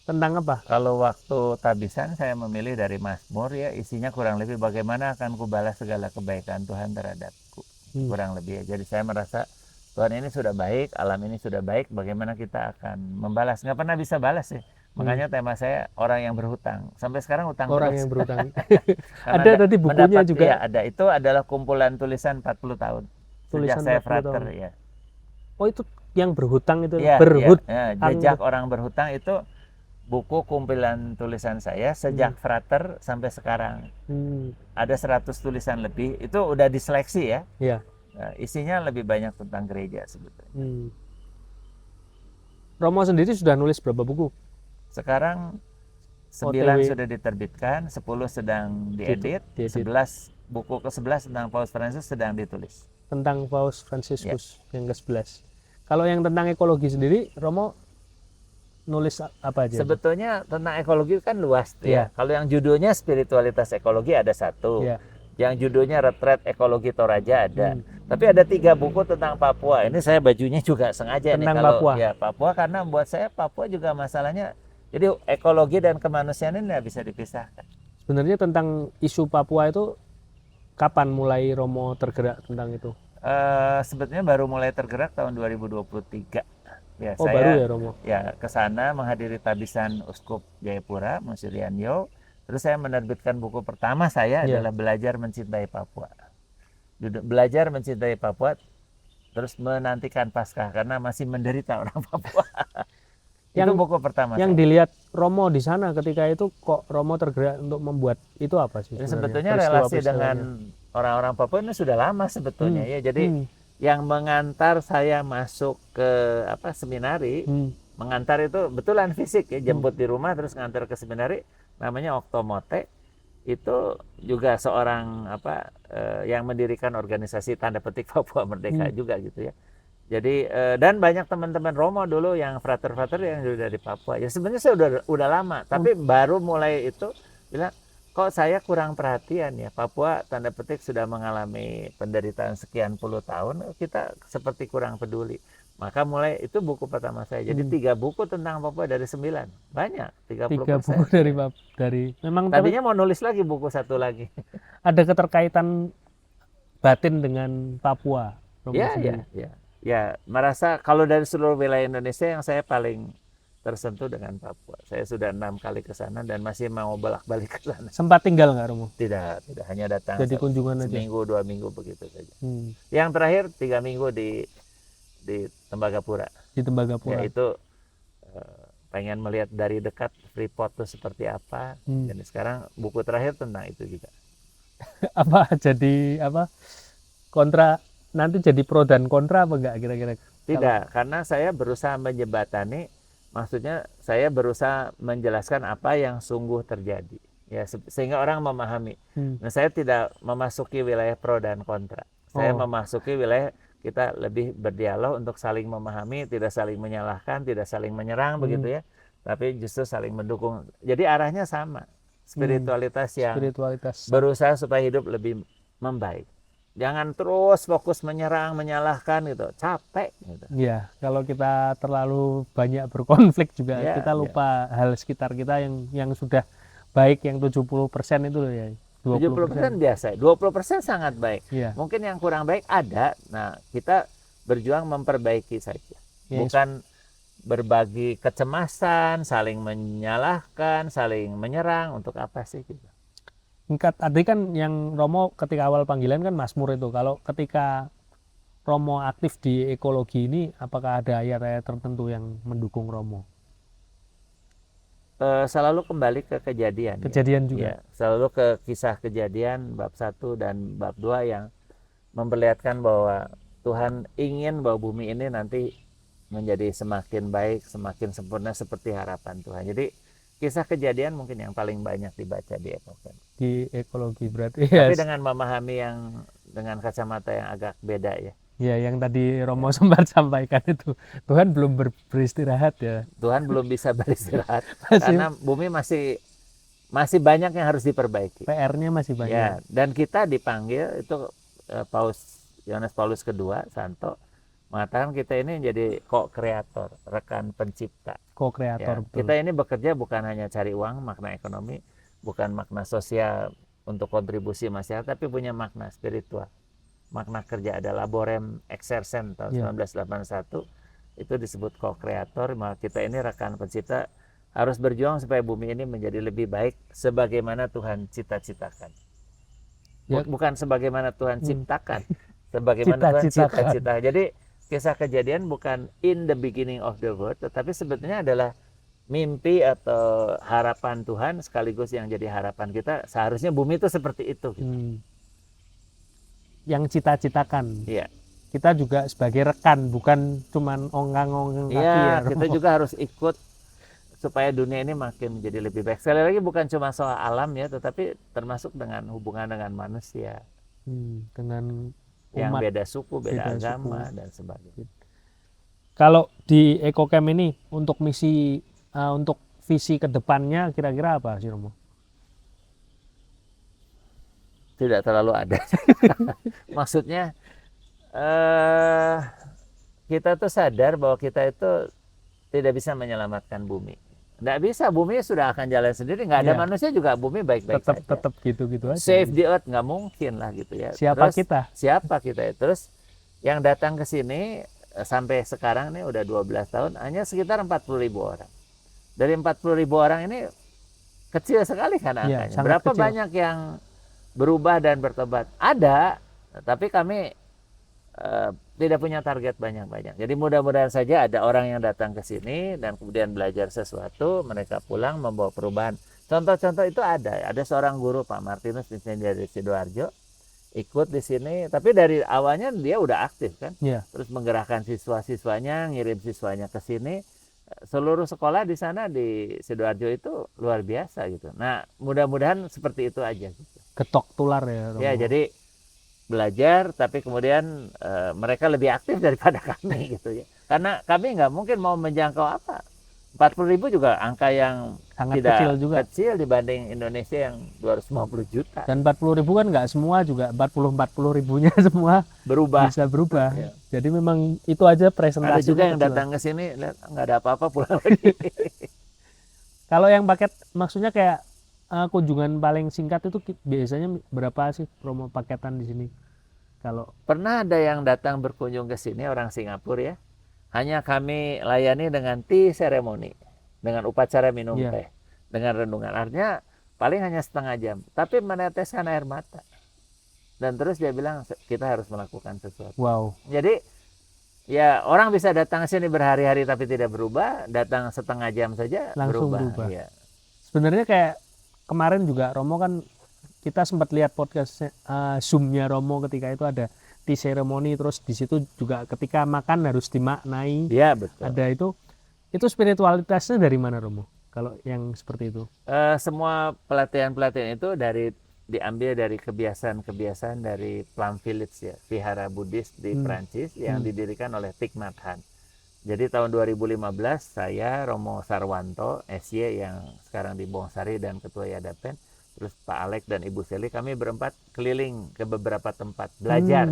tentang apa? Kalau waktu tabisan saya memilih dari Mazmur ya, isinya kurang lebih bagaimana akan kubalas segala kebaikan Tuhan terhadapku. Kurang lebih ya. Jadi saya merasa Tuhan ini sudah baik, alam ini sudah baik, bagaimana kita akan membalas. Nggak pernah bisa balas sih. Makanya tema saya orang yang berhutang. Sampai sekarang hutang orang terus. Yang berhutang. Ada tadi bukunya juga. Ya, ada. Itu adalah kumpulan tulisan 40 tahun. Sejak saya frater ya. Oh, itu yang berhutang itu. Ya, jejak orang berhutang itu buku kumpulan tulisan saya sejak frater sampai sekarang. Ada 100 tulisan lebih. Itu udah diseleksi ya. Iya. Nah, isinya lebih banyak tentang gereja sebetulnya. Romo sendiri sudah nulis berapa buku? Sekarang 9 sudah diterbitkan, 10 sedang diedit, 11 buku ke-11 tentang Paus Fransiskus sedang ditulis. Tentang Paus Fransiskus yang ke-11. Kalau yang tentang ekologi sendiri, Romo nulis apa aja? Sebetulnya tentang ekologi kan luas tuh ya. Kalau yang judulnya spiritualitas ekologi ada 1. Yang judulnya Retret Ekologi Toraja ada. Tapi ada 3 buku tentang Papua. Ini saya bajunya juga sengaja tentang nih kalau Papua. Ya Papua, karena buat saya Papua juga masalahnya. Jadi ekologi dan kemanusiaan ini nggak bisa dipisahkan. Sebenarnya tentang isu Papua itu kapan mulai Romo tergerak tentang itu? Sebetulnya baru mulai tergerak tahun 2023. Ya, Oh, saya baru ya Romo. ya ke sana menghadiri tabisan Uskup Jayapura, Monsieur Rianyo. Terus saya menerbitkan buku pertama saya Iya. adalah Belajar Mencintai Papua. Belajar Mencintai Papua, terus menantikan Paskah karena masih menderita orang Papua. Itu Yang buku pertama yang saya. dilihat Romo di sana ketika itu, kok Romo tergerak untuk membuat itu apa sih Jadi sebenarnya sebetulnya relasi peristiwa-peristiwanya? dengan orang-orang Papua ini sudah lama sebetulnya Hmm. ya. Jadi Hmm. yang mengantar saya masuk ke seminari, Hmm. mengantar itu betulan fisik ya, Hmm. jemput di rumah terus ngantar ke seminari, namanya Oktomote. Itu juga seorang yang mendirikan organisasi tanda petik Papua Merdeka juga gitu ya. Jadi dan banyak teman-teman Romo dulu yang frater-frater yang sudah di Papua. Ya sebenarnya saya udah lama, tapi baru mulai itu bilang kok saya kurang perhatian ya. Papua tanda petik sudah mengalami penderitaan sekian puluh tahun, kita seperti kurang peduli. Maka mulai itu buku pertama saya. Jadi 3 buku tentang Papua dari 9. Banyak, 3 buku 30%. dari Ya. dari memang, tapi Tadinya mau nulis lagi buku satu lagi. ada keterkaitan batin dengan Papua Romo Ya, sendiri. ya, merasa kalau dari seluruh wilayah Indonesia yang saya paling tersentuh dengan Papua. Saya sudah 6 kali ke sana dan masih mau bolak-balik ke sana. Sempat tinggal nggak Romo? Tidak, hanya datang Jadi kunjungan aja. seminggu, 2 minggu begitu saja. Hmm. Yang terakhir 3 minggu di Tembagapura. Di Tembagapura. Ya itu pengen melihat dari dekat Freeport itu seperti apa. Dan sekarang buku terakhir tentang itu juga. Apa jadi kontra, nanti jadi pro dan kontra apa enggak kira-kira? Tidak, karena saya berusaha menjembatani, maksudnya saya berusaha menjelaskan apa yang sungguh terjadi ya, sehingga orang memahami. Nah, saya tidak memasuki wilayah pro dan kontra. Saya memasuki wilayah kita lebih berdialog untuk saling memahami, tidak saling menyalahkan, tidak saling menyerang begitu ya, tapi justru saling mendukung. Jadi arahnya sama, spiritualitas yang berusaha supaya hidup lebih membaik. Jangan terus fokus menyerang, menyalahkan gitu, capek gitu. Iya, kalau kita terlalu banyak berkonflik juga kita lupa hal sekitar kita yang sudah baik, yang 70% itu loh ya. 70% biasa, 20% sangat baik. Iya. Mungkin yang kurang baik ada. Nah, kita berjuang memperbaiki saja. Bukan berbagi kecemasan, saling menyalahkan, saling menyerang, untuk apa sih gitu. Tadi kan yang Romo ketika awal panggilan kan Mazmur itu. Kalau ketika Romo aktif di ekologi ini, apakah ada ayat-ayat tertentu yang mendukung Romo? Selalu kembali ke kejadian. Kejadian juga. Ya, selalu ke kisah Kejadian bab 1 dan bab 2 yang memperlihatkan bahwa Tuhan ingin bahwa bumi ini nanti menjadi semakin baik, semakin sempurna seperti harapan Tuhan. Jadi kisah Kejadian mungkin yang paling banyak dibaca di ekologi. Di ekologi berarti. Tapi dengan memahami yang dengan kacamata yang agak beda ya. Ya, yang tadi Romo sempat sampaikan itu, Tuhan belum beristirahat ya. Tuhan belum bisa beristirahat karena bumi masih banyak yang harus diperbaiki. PR-nya masih banyak. Ya, dan kita dipanggil itu Yohanes Paulus II Santo mengatakan kita ini jadi co-kreator, rekan pencipta. Co-kreator. Ya, kita ini bekerja bukan hanya cari uang, makna ekonomi, bukan makna sosial untuk kontribusi masyarakat, tapi punya makna spiritual. Makna kerja ada laborem exercens tahun 1981 itu disebut co-kreator. Maka kita ini rekan pencipta harus berjuang supaya bumi ini menjadi lebih baik sebagaimana Tuhan cita-citakan. Bukan sebagaimana Tuhan ciptakan, sebagaimana Tuhan cita-citakan. Jadi kisah Kejadian bukan in the beginning of the world, tetapi sebetulnya adalah mimpi atau harapan Tuhan sekaligus yang jadi harapan kita. Seharusnya bumi itu seperti itu. Gitu. Yang cita-citakan. Iya. Kita juga sebagai rekan, bukan cuman ongkang-ongkang kaki ya. Kita juga harus ikut supaya dunia ini makin menjadi lebih baik. Sekali lagi bukan cuma soal alam ya, tetapi termasuk dengan hubungan dengan manusia. Dengan umat, yang beda suku, beda agama dan sebagainya. Kalau di EcoCamp ini untuk misi, untuk visi kedepannya kira-kira apa sih Romo? Tidak terlalu ada. Maksudnya kita tuh sadar bahwa kita itu tidak bisa menyelamatkan bumi. Nggak bisa, bumi sudah akan jalan sendiri. Nggak ada manusia juga bumi baik-baik saja. Tetap gitu-gitu aja. Save the earth nggak mungkin lah gitu ya. Siapa kita? Terus yang datang ke sini sampai sekarang nih udah 12 tahun hanya sekitar 40.000 orang. Dari 40.000 orang ini kecil sekali kan Iya, angkanya. sangat Berapa kecil. banyak yang berubah dan bertobat? Ada, tapi kami tidak punya target banyak-banyak. Jadi mudah-mudahan saja ada orang yang datang ke sini dan kemudian belajar sesuatu, mereka pulang membawa perubahan. Contoh-contoh itu ada. Ada seorang guru Pak Martinus di sini dari Sidoarjo ikut di sini, tapi dari awalnya dia udah aktif kan. Iya. Terus menggerakkan siswa-siswanya, ngirim siswanya ke sini. Seluruh sekolah di sana di Sidoarjo itu luar biasa gitu. Nah, mudah-mudahan seperti itu aja gitu. Ketok tular ya Romo. Ya, jadi belajar tapi kemudian mereka lebih aktif daripada kami gitu ya. Karena kami nggak mungkin mau menjangkau apa. 40.000 juga angka yang Sangat tidak kecil juga. kecil dibanding Indonesia yang 250 juta. Dan 40.000 kan nggak semua juga 40 ribunya semua Berubah. bisa berubah. Ya. Jadi memang itu aja presentasinya Ada juga yang kecil. datang ke sini lihat nggak ada apa-apa pulang lagi. Kalau yang paket maksudnya kayak kunjungan paling singkat itu biasanya berapa sih promo paketan di sini? Kalau Pernah ada yang datang berkunjung ke sini orang Singapura ya. Hanya kami layani dengan tea ceremony, dengan upacara minum Iya. teh, dengan renungan. Artinya paling hanya setengah jam, tapi meneteskan air mata. Dan terus dia bilang kita harus melakukan sesuatu. wow, Jadi ya orang bisa datang ke sini berhari-hari tapi tidak berubah, datang setengah jam saja langsung berubah. berubah. Iya. Sebenarnya kayak kemarin juga Romo kan kita sempat lihat podcast Zoom-nya Romo ketika itu ada tea ceremony, terus di situ juga ketika makan harus dimaknai. Iya, betul. Ada itu spiritualitasnya dari mana Romo? Kalau yang seperti itu? Semua pelatihan-pelatihan itu diambil dari kebiasaan-kebiasaan dari Plum Village ya, vihara Buddhis di Prancis yang didirikan oleh Thich Nhat Hanh. Jadi tahun 2015 saya Romo Sarwanto, SY yang sekarang di Bongsari dan Ketua Yadapen, terus Pak Alek dan Ibu Seli, kami berempat keliling ke beberapa tempat belajar.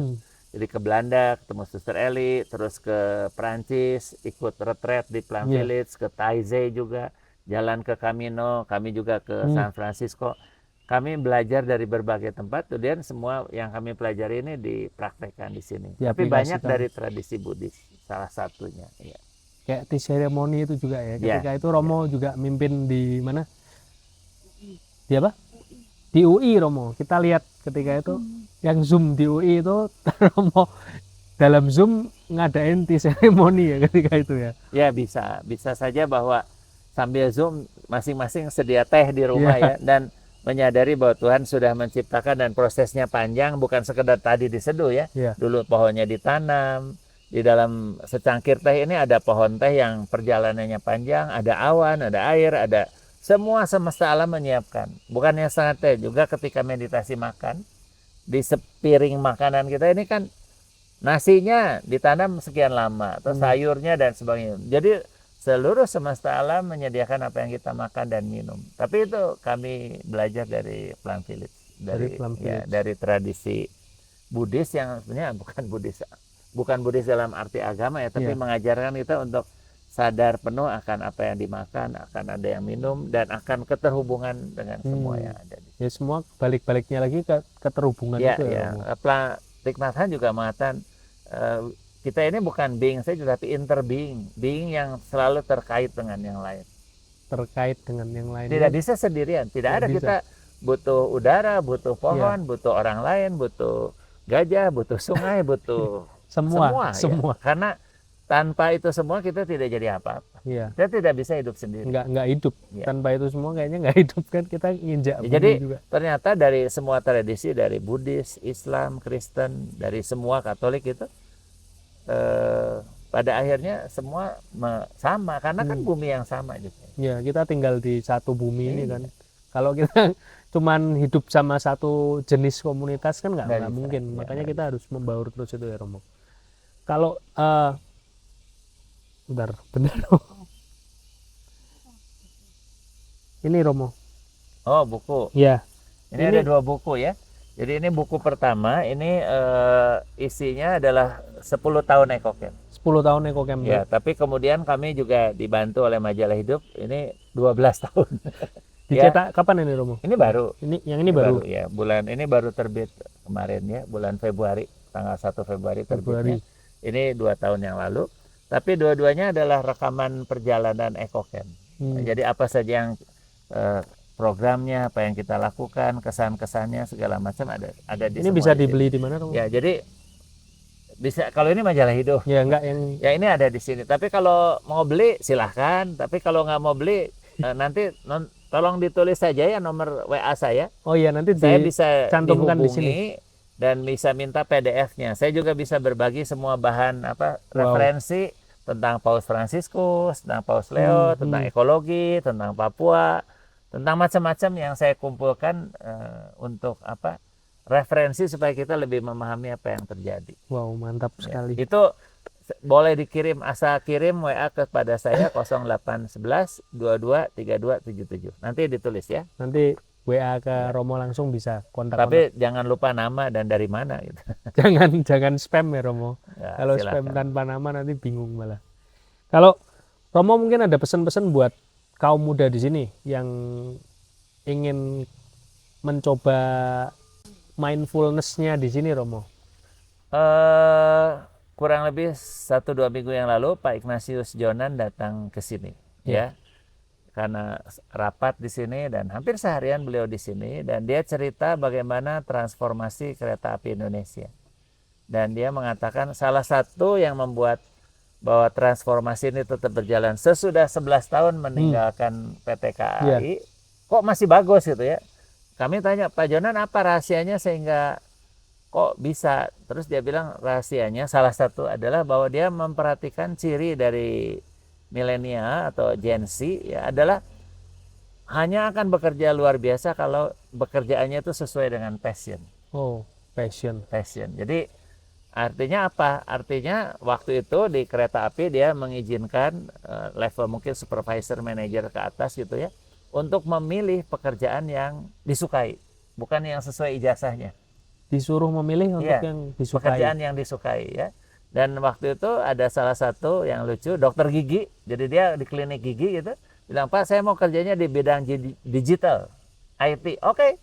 Jadi ke Belanda ketemu Suster Eli, terus ke Prancis ikut retret di Plum Village, ke Taizé juga, jalan ke Camino, kami juga ke San Francisco. Kami belajar dari berbagai tempat, kemudian semua yang kami pelajari ini dipraktekkan di sini. Tapi banyak dari tradisi Buddhis, salah satunya. Ya. Kayak tea ceremony itu juga ya. Ketika itu Romo juga mimpin di mana? Di apa? Di UI Romo. Kita lihat ketika itu yang Zoom di UI itu Romo dalam Zoom ngadain tea ceremony ya ketika itu ya. Ya bisa saja bahwa sambil Zoom masing-masing sedia teh di rumah ya, dan menyadari bahwa Tuhan sudah menciptakan dan prosesnya panjang, bukan sekedar tadi diseduh ya. Dulu pohonnya ditanam, di dalam secangkir teh ini ada pohon teh yang perjalanannya panjang, ada awan, ada air, ada semua semesta alam menyiapkan. Bukannya setengah teh, juga ketika meditasi makan, di sepiring makanan kita ini kan nasinya ditanam sekian lama, atau sayurnya dan sebagainya. Jadi seluruh semesta alam menyediakan apa yang kita makan dan minum. Tapi itu kami belajar dari Plum Village, dari tradisi Buddhis yang sebenarnya bukan Buddhis dalam arti agama ya, tapi mengajarkan kita untuk sadar penuh akan apa yang dimakan, akan ada yang minum, dan akan keterhubungan dengan semua yang ada. Ya semua balik-baliknya lagi ke keterhubungan itu ya. Thich Nhat Hanh juga mengatakan kita ini bukan being saja, tapi interbeing, being yang selalu terkait dengan yang lain. Terkait dengan yang lain. Tidak bisa sendirian. Tidak ada bisa. Kita butuh udara, butuh pohon, butuh orang lain, butuh gajah, butuh sungai, butuh semua. Ya. Karena tanpa itu semua kita tidak jadi apa-apa. Kita tidak bisa hidup sendiri. Nggak hidup. Tanpa itu semua kayaknya nggak hidup kan, kita nginjak bumi jadi, juga. Ternyata dari semua tradisi, dari Buddhis, Islam, Kristen, dari semua Katolik itu, pada akhirnya semua sama, karena kan bumi yang sama gitu. Ya, kita tinggal di satu bumi ini kan. Kalau kita cuman hidup sama satu jenis komunitas kan nggak mungkin. Makanya kita harus membaur terus itu ya Romo. Kalau benar. Ini Romo. Oh, buku. Ya. Ini ada 2 buku ya. Jadi ini buku pertama, ini isinya adalah 10 tahun EcoCamp. 10 tahun EcoCamp. Ya, tapi kemudian kami juga dibantu oleh Majalah Hidup, ini 12 tahun. Dicetak kapan ini Romo? Ini baru. Ini baru. Ya, bulan ini baru terbit kemarin ya, bulan Februari, tanggal 1 Februari terbitnya. Ini 2 tahun yang lalu. Tapi dua-duanya adalah rekaman perjalanan EcoCamp. Jadi apa saja yang programnya, apa yang kita lakukan, kesan-kesannya segala macam ada di Ini semua bisa di sini. dibeli di mana, Romo? Ya, jadi bisa, kalau ini majalah hidup. Ya enggak yang Ya ini ada di sini. Tapi kalau mau beli silahkan. Tapi kalau nggak mau beli nanti tolong ditulis saja ya nomor WA saya. oh iya nanti Saya bisa dicantumkan di sini. dihubungi dan bisa minta PDF-nya. Saya juga bisa berbagi semua bahan Wow. referensi tentang Paus Fransiskus, tentang Paus Leo, tentang ekologi, tentang Papua, tentang macam-macam yang saya kumpulkan untuk referensi supaya kita lebih memahami apa yang terjadi. Wow, mantap sekali. Itu boleh dikirim, asal kirim WA kepada saya 0811 22 32 77. Nanti ditulis ya. Nanti WA ke Romo langsung bisa kontak. Tapi jangan lupa nama dan dari mana gitu. Jangan spam ya Romo. Ya, Kalau silakan. spam tanpa nama nanti bingung malah. Kalau Romo mungkin ada pesan-pesan buat kaum muda di sini yang ingin mencoba mindfulness-nya di sini, Romo. Kurang lebih 1-2 minggu yang lalu Pak Ignatius Jonan datang ke sini, ya, karena rapat di sini dan hampir seharian beliau di sini dan dia cerita bagaimana transformasi kereta api Indonesia. Dan dia mengatakan salah satu yang membuat bahwa transformasi ini tetap berjalan sesudah 11 tahun meninggalkan PT KAI, kok masih bagus gitu ya. Kami tanya, Pak Jonan apa rahasianya sehingga kok bisa? Terus dia bilang rahasianya salah satu adalah bahwa dia memperhatikan ciri dari milenial atau Gen Z ya adalah hanya akan bekerja luar biasa kalau bekerjaannya itu sesuai dengan passion. Oh, passion. Jadi artinya apa? Artinya waktu itu di kereta api dia mengizinkan level mungkin supervisor, manager ke atas gitu ya, untuk memilih pekerjaan yang disukai, bukan yang sesuai ijazahnya. Disuruh memilih untuk yang disukai. Pekerjaan yang disukai ya. Dan waktu itu ada salah satu yang lucu, dokter gigi. Jadi dia di klinik gigi gitu, bilang, Pak saya mau kerjanya di bidang digital, IT. Oke.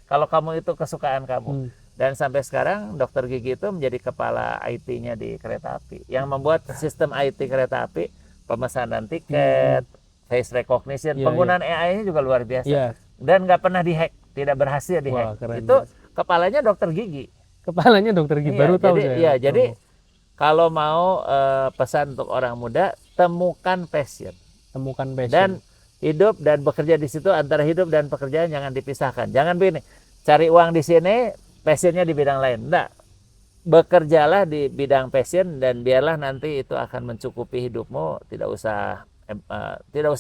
Kalau kamu itu kesukaan kamu. Dan sampai sekarang dokter gigi itu menjadi kepala IT-nya di kereta api. Yang membuat sistem IT kereta api, pemesanan tiket, face recognition, penggunaan AI-nya juga luar biasa. Dan nggak pernah dihack, tidak berhasil dihack. Itu kepalanya dokter gigi. Kepalanya dokter gigi, baru tahu saya. Iya, jadi kalau mau pesan untuk orang muda, temukan passion. Temukan passion. Dan hidup dan bekerja di situ, antara hidup dan pekerjaan jangan dipisahkan. Jangan begini, cari uang di sini, passionnya di bidang lain. Enggak. Bekerjalah di bidang passion dan biarlah nanti itu akan mencukupi hidupmu. Tidak usah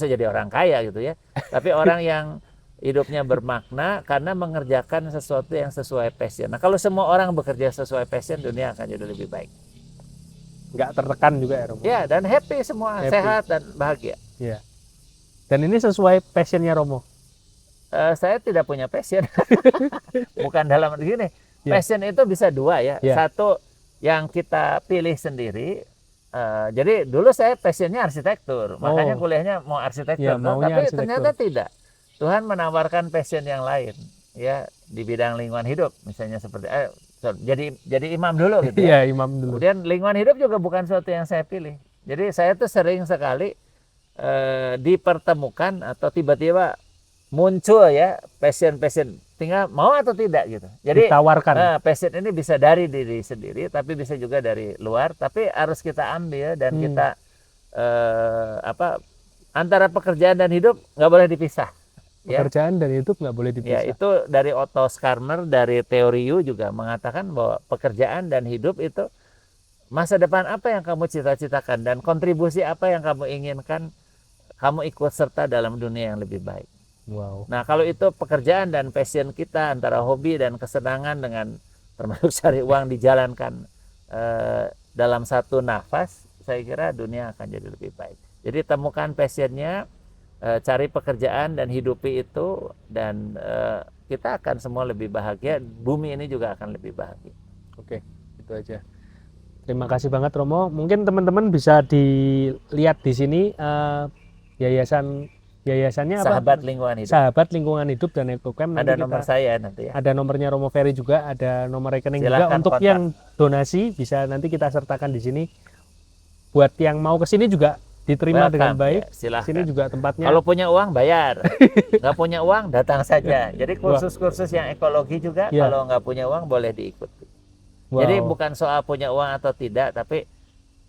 jadi orang kaya gitu ya. Tapi orang yang hidupnya bermakna karena mengerjakan sesuatu yang sesuai passion. Nah, kalau semua orang bekerja sesuai passion, dunia akan jadi lebih baik. Nggak tertekan juga ya Romo? Ya, dan happy semua, sehat dan bahagia. Ya. Dan ini sesuai passionnya Romo? Saya tidak punya passion. Bukan dalam begini. Passion itu bisa dua ya. Satu yang kita pilih sendiri. Jadi dulu saya passionnya arsitektur. Makanya kuliahnya mau arsitektur. Tapi ternyata tidak. Tuhan menawarkan passion yang lain. Ya, di bidang lingkungan hidup. Misalnya seperti jadi imam dulu gitu ya. Iya, imam dulu. Kemudian lingkungan hidup juga bukan sesuatu yang saya pilih. Jadi saya tuh sering sekali dipertemukan atau tiba-tiba muncul ya passion, tinggal mau atau tidak gitu. Jadi ditawarkan. Passion ini bisa dari diri sendiri, tapi bisa juga dari luar. Tapi harus kita ambil dan kita antara pekerjaan dan hidup nggak boleh dipisah. Pekerjaan dan hidup nggak boleh dipisah. Ya, itu dari Otto Scharmer, dari teori U juga mengatakan bahwa pekerjaan dan hidup itu masa depan apa yang kamu cita-citakan dan kontribusi apa yang kamu inginkan kamu ikut serta dalam dunia yang lebih baik. Wow. Nah, kalau itu pekerjaan dan passion kita antara hobi dan kesenangan dengan termasuk cari uang dijalankan dalam satu nafas, saya kira dunia akan jadi lebih baik. Jadi temukan passionnya, cari pekerjaan dan hidupi itu, dan kita akan semua lebih bahagia. Bumi ini juga akan lebih bahagia. Oke, itu aja. Terima kasih banget Romo. Mungkin teman-teman bisa dilihat di sini Yayasan Yayasannya apa? Sahabat Lingkungan Hidup. Sahabat Lingkungan Hidup dan Ecocamp. Ada nomor saya nanti ya. Ada nomornya Romo Ferry juga, ada nomor rekening juga. Silakan Untuk kontak. yang donasi bisa nanti kita sertakan di sini. Buat yang mau ke sini juga diterima dengan Welcome, baik. ya, silahkan. Sini juga tempatnya. Kalau punya uang bayar, nggak punya uang datang saja. Jadi kursus-kursus yang ekologi juga Ya. kalau nggak punya uang boleh diikuti. Wow. Jadi bukan soal punya uang atau tidak, tapi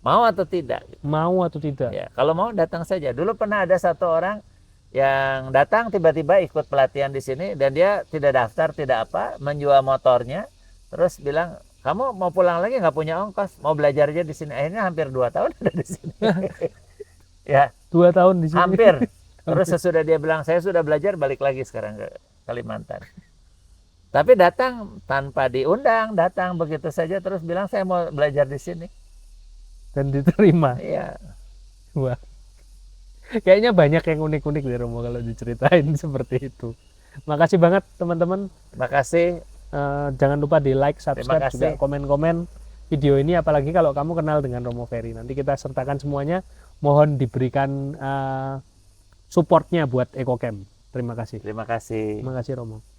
mau atau tidak. Mau atau tidak? Ya, kalau mau datang saja. Dulu pernah ada satu orang yang datang tiba-tiba ikut pelatihan di sini dan dia tidak daftar, tidak apa, menjual motornya, terus bilang, kamu mau pulang lagi nggak punya ongkos, mau belajar aja di sini. Akhirnya hampir 2 tahun ada di sini. Ya, 2 tahun di sini. hampir. Terus sesudah dia bilang, saya sudah belajar, balik lagi sekarang ke Kalimantan. Tapi datang tanpa diundang, datang begitu saja, terus bilang saya mau belajar di sini. Dan diterima. Iya. Wah. Kayaknya banyak yang unik-unik di Romo kalau diceritain seperti itu. Makasih banget teman-teman. Terima kasih. Jangan lupa di like, subscribe, Terima kasih. juga komen-komen video ini. Apalagi kalau kamu kenal dengan Romo Ferry. Nanti kita sertakan semuanya. Mohon diberikan supportnya buat Ecocamp. Terima kasih. Terima kasih. Terima kasih Romo.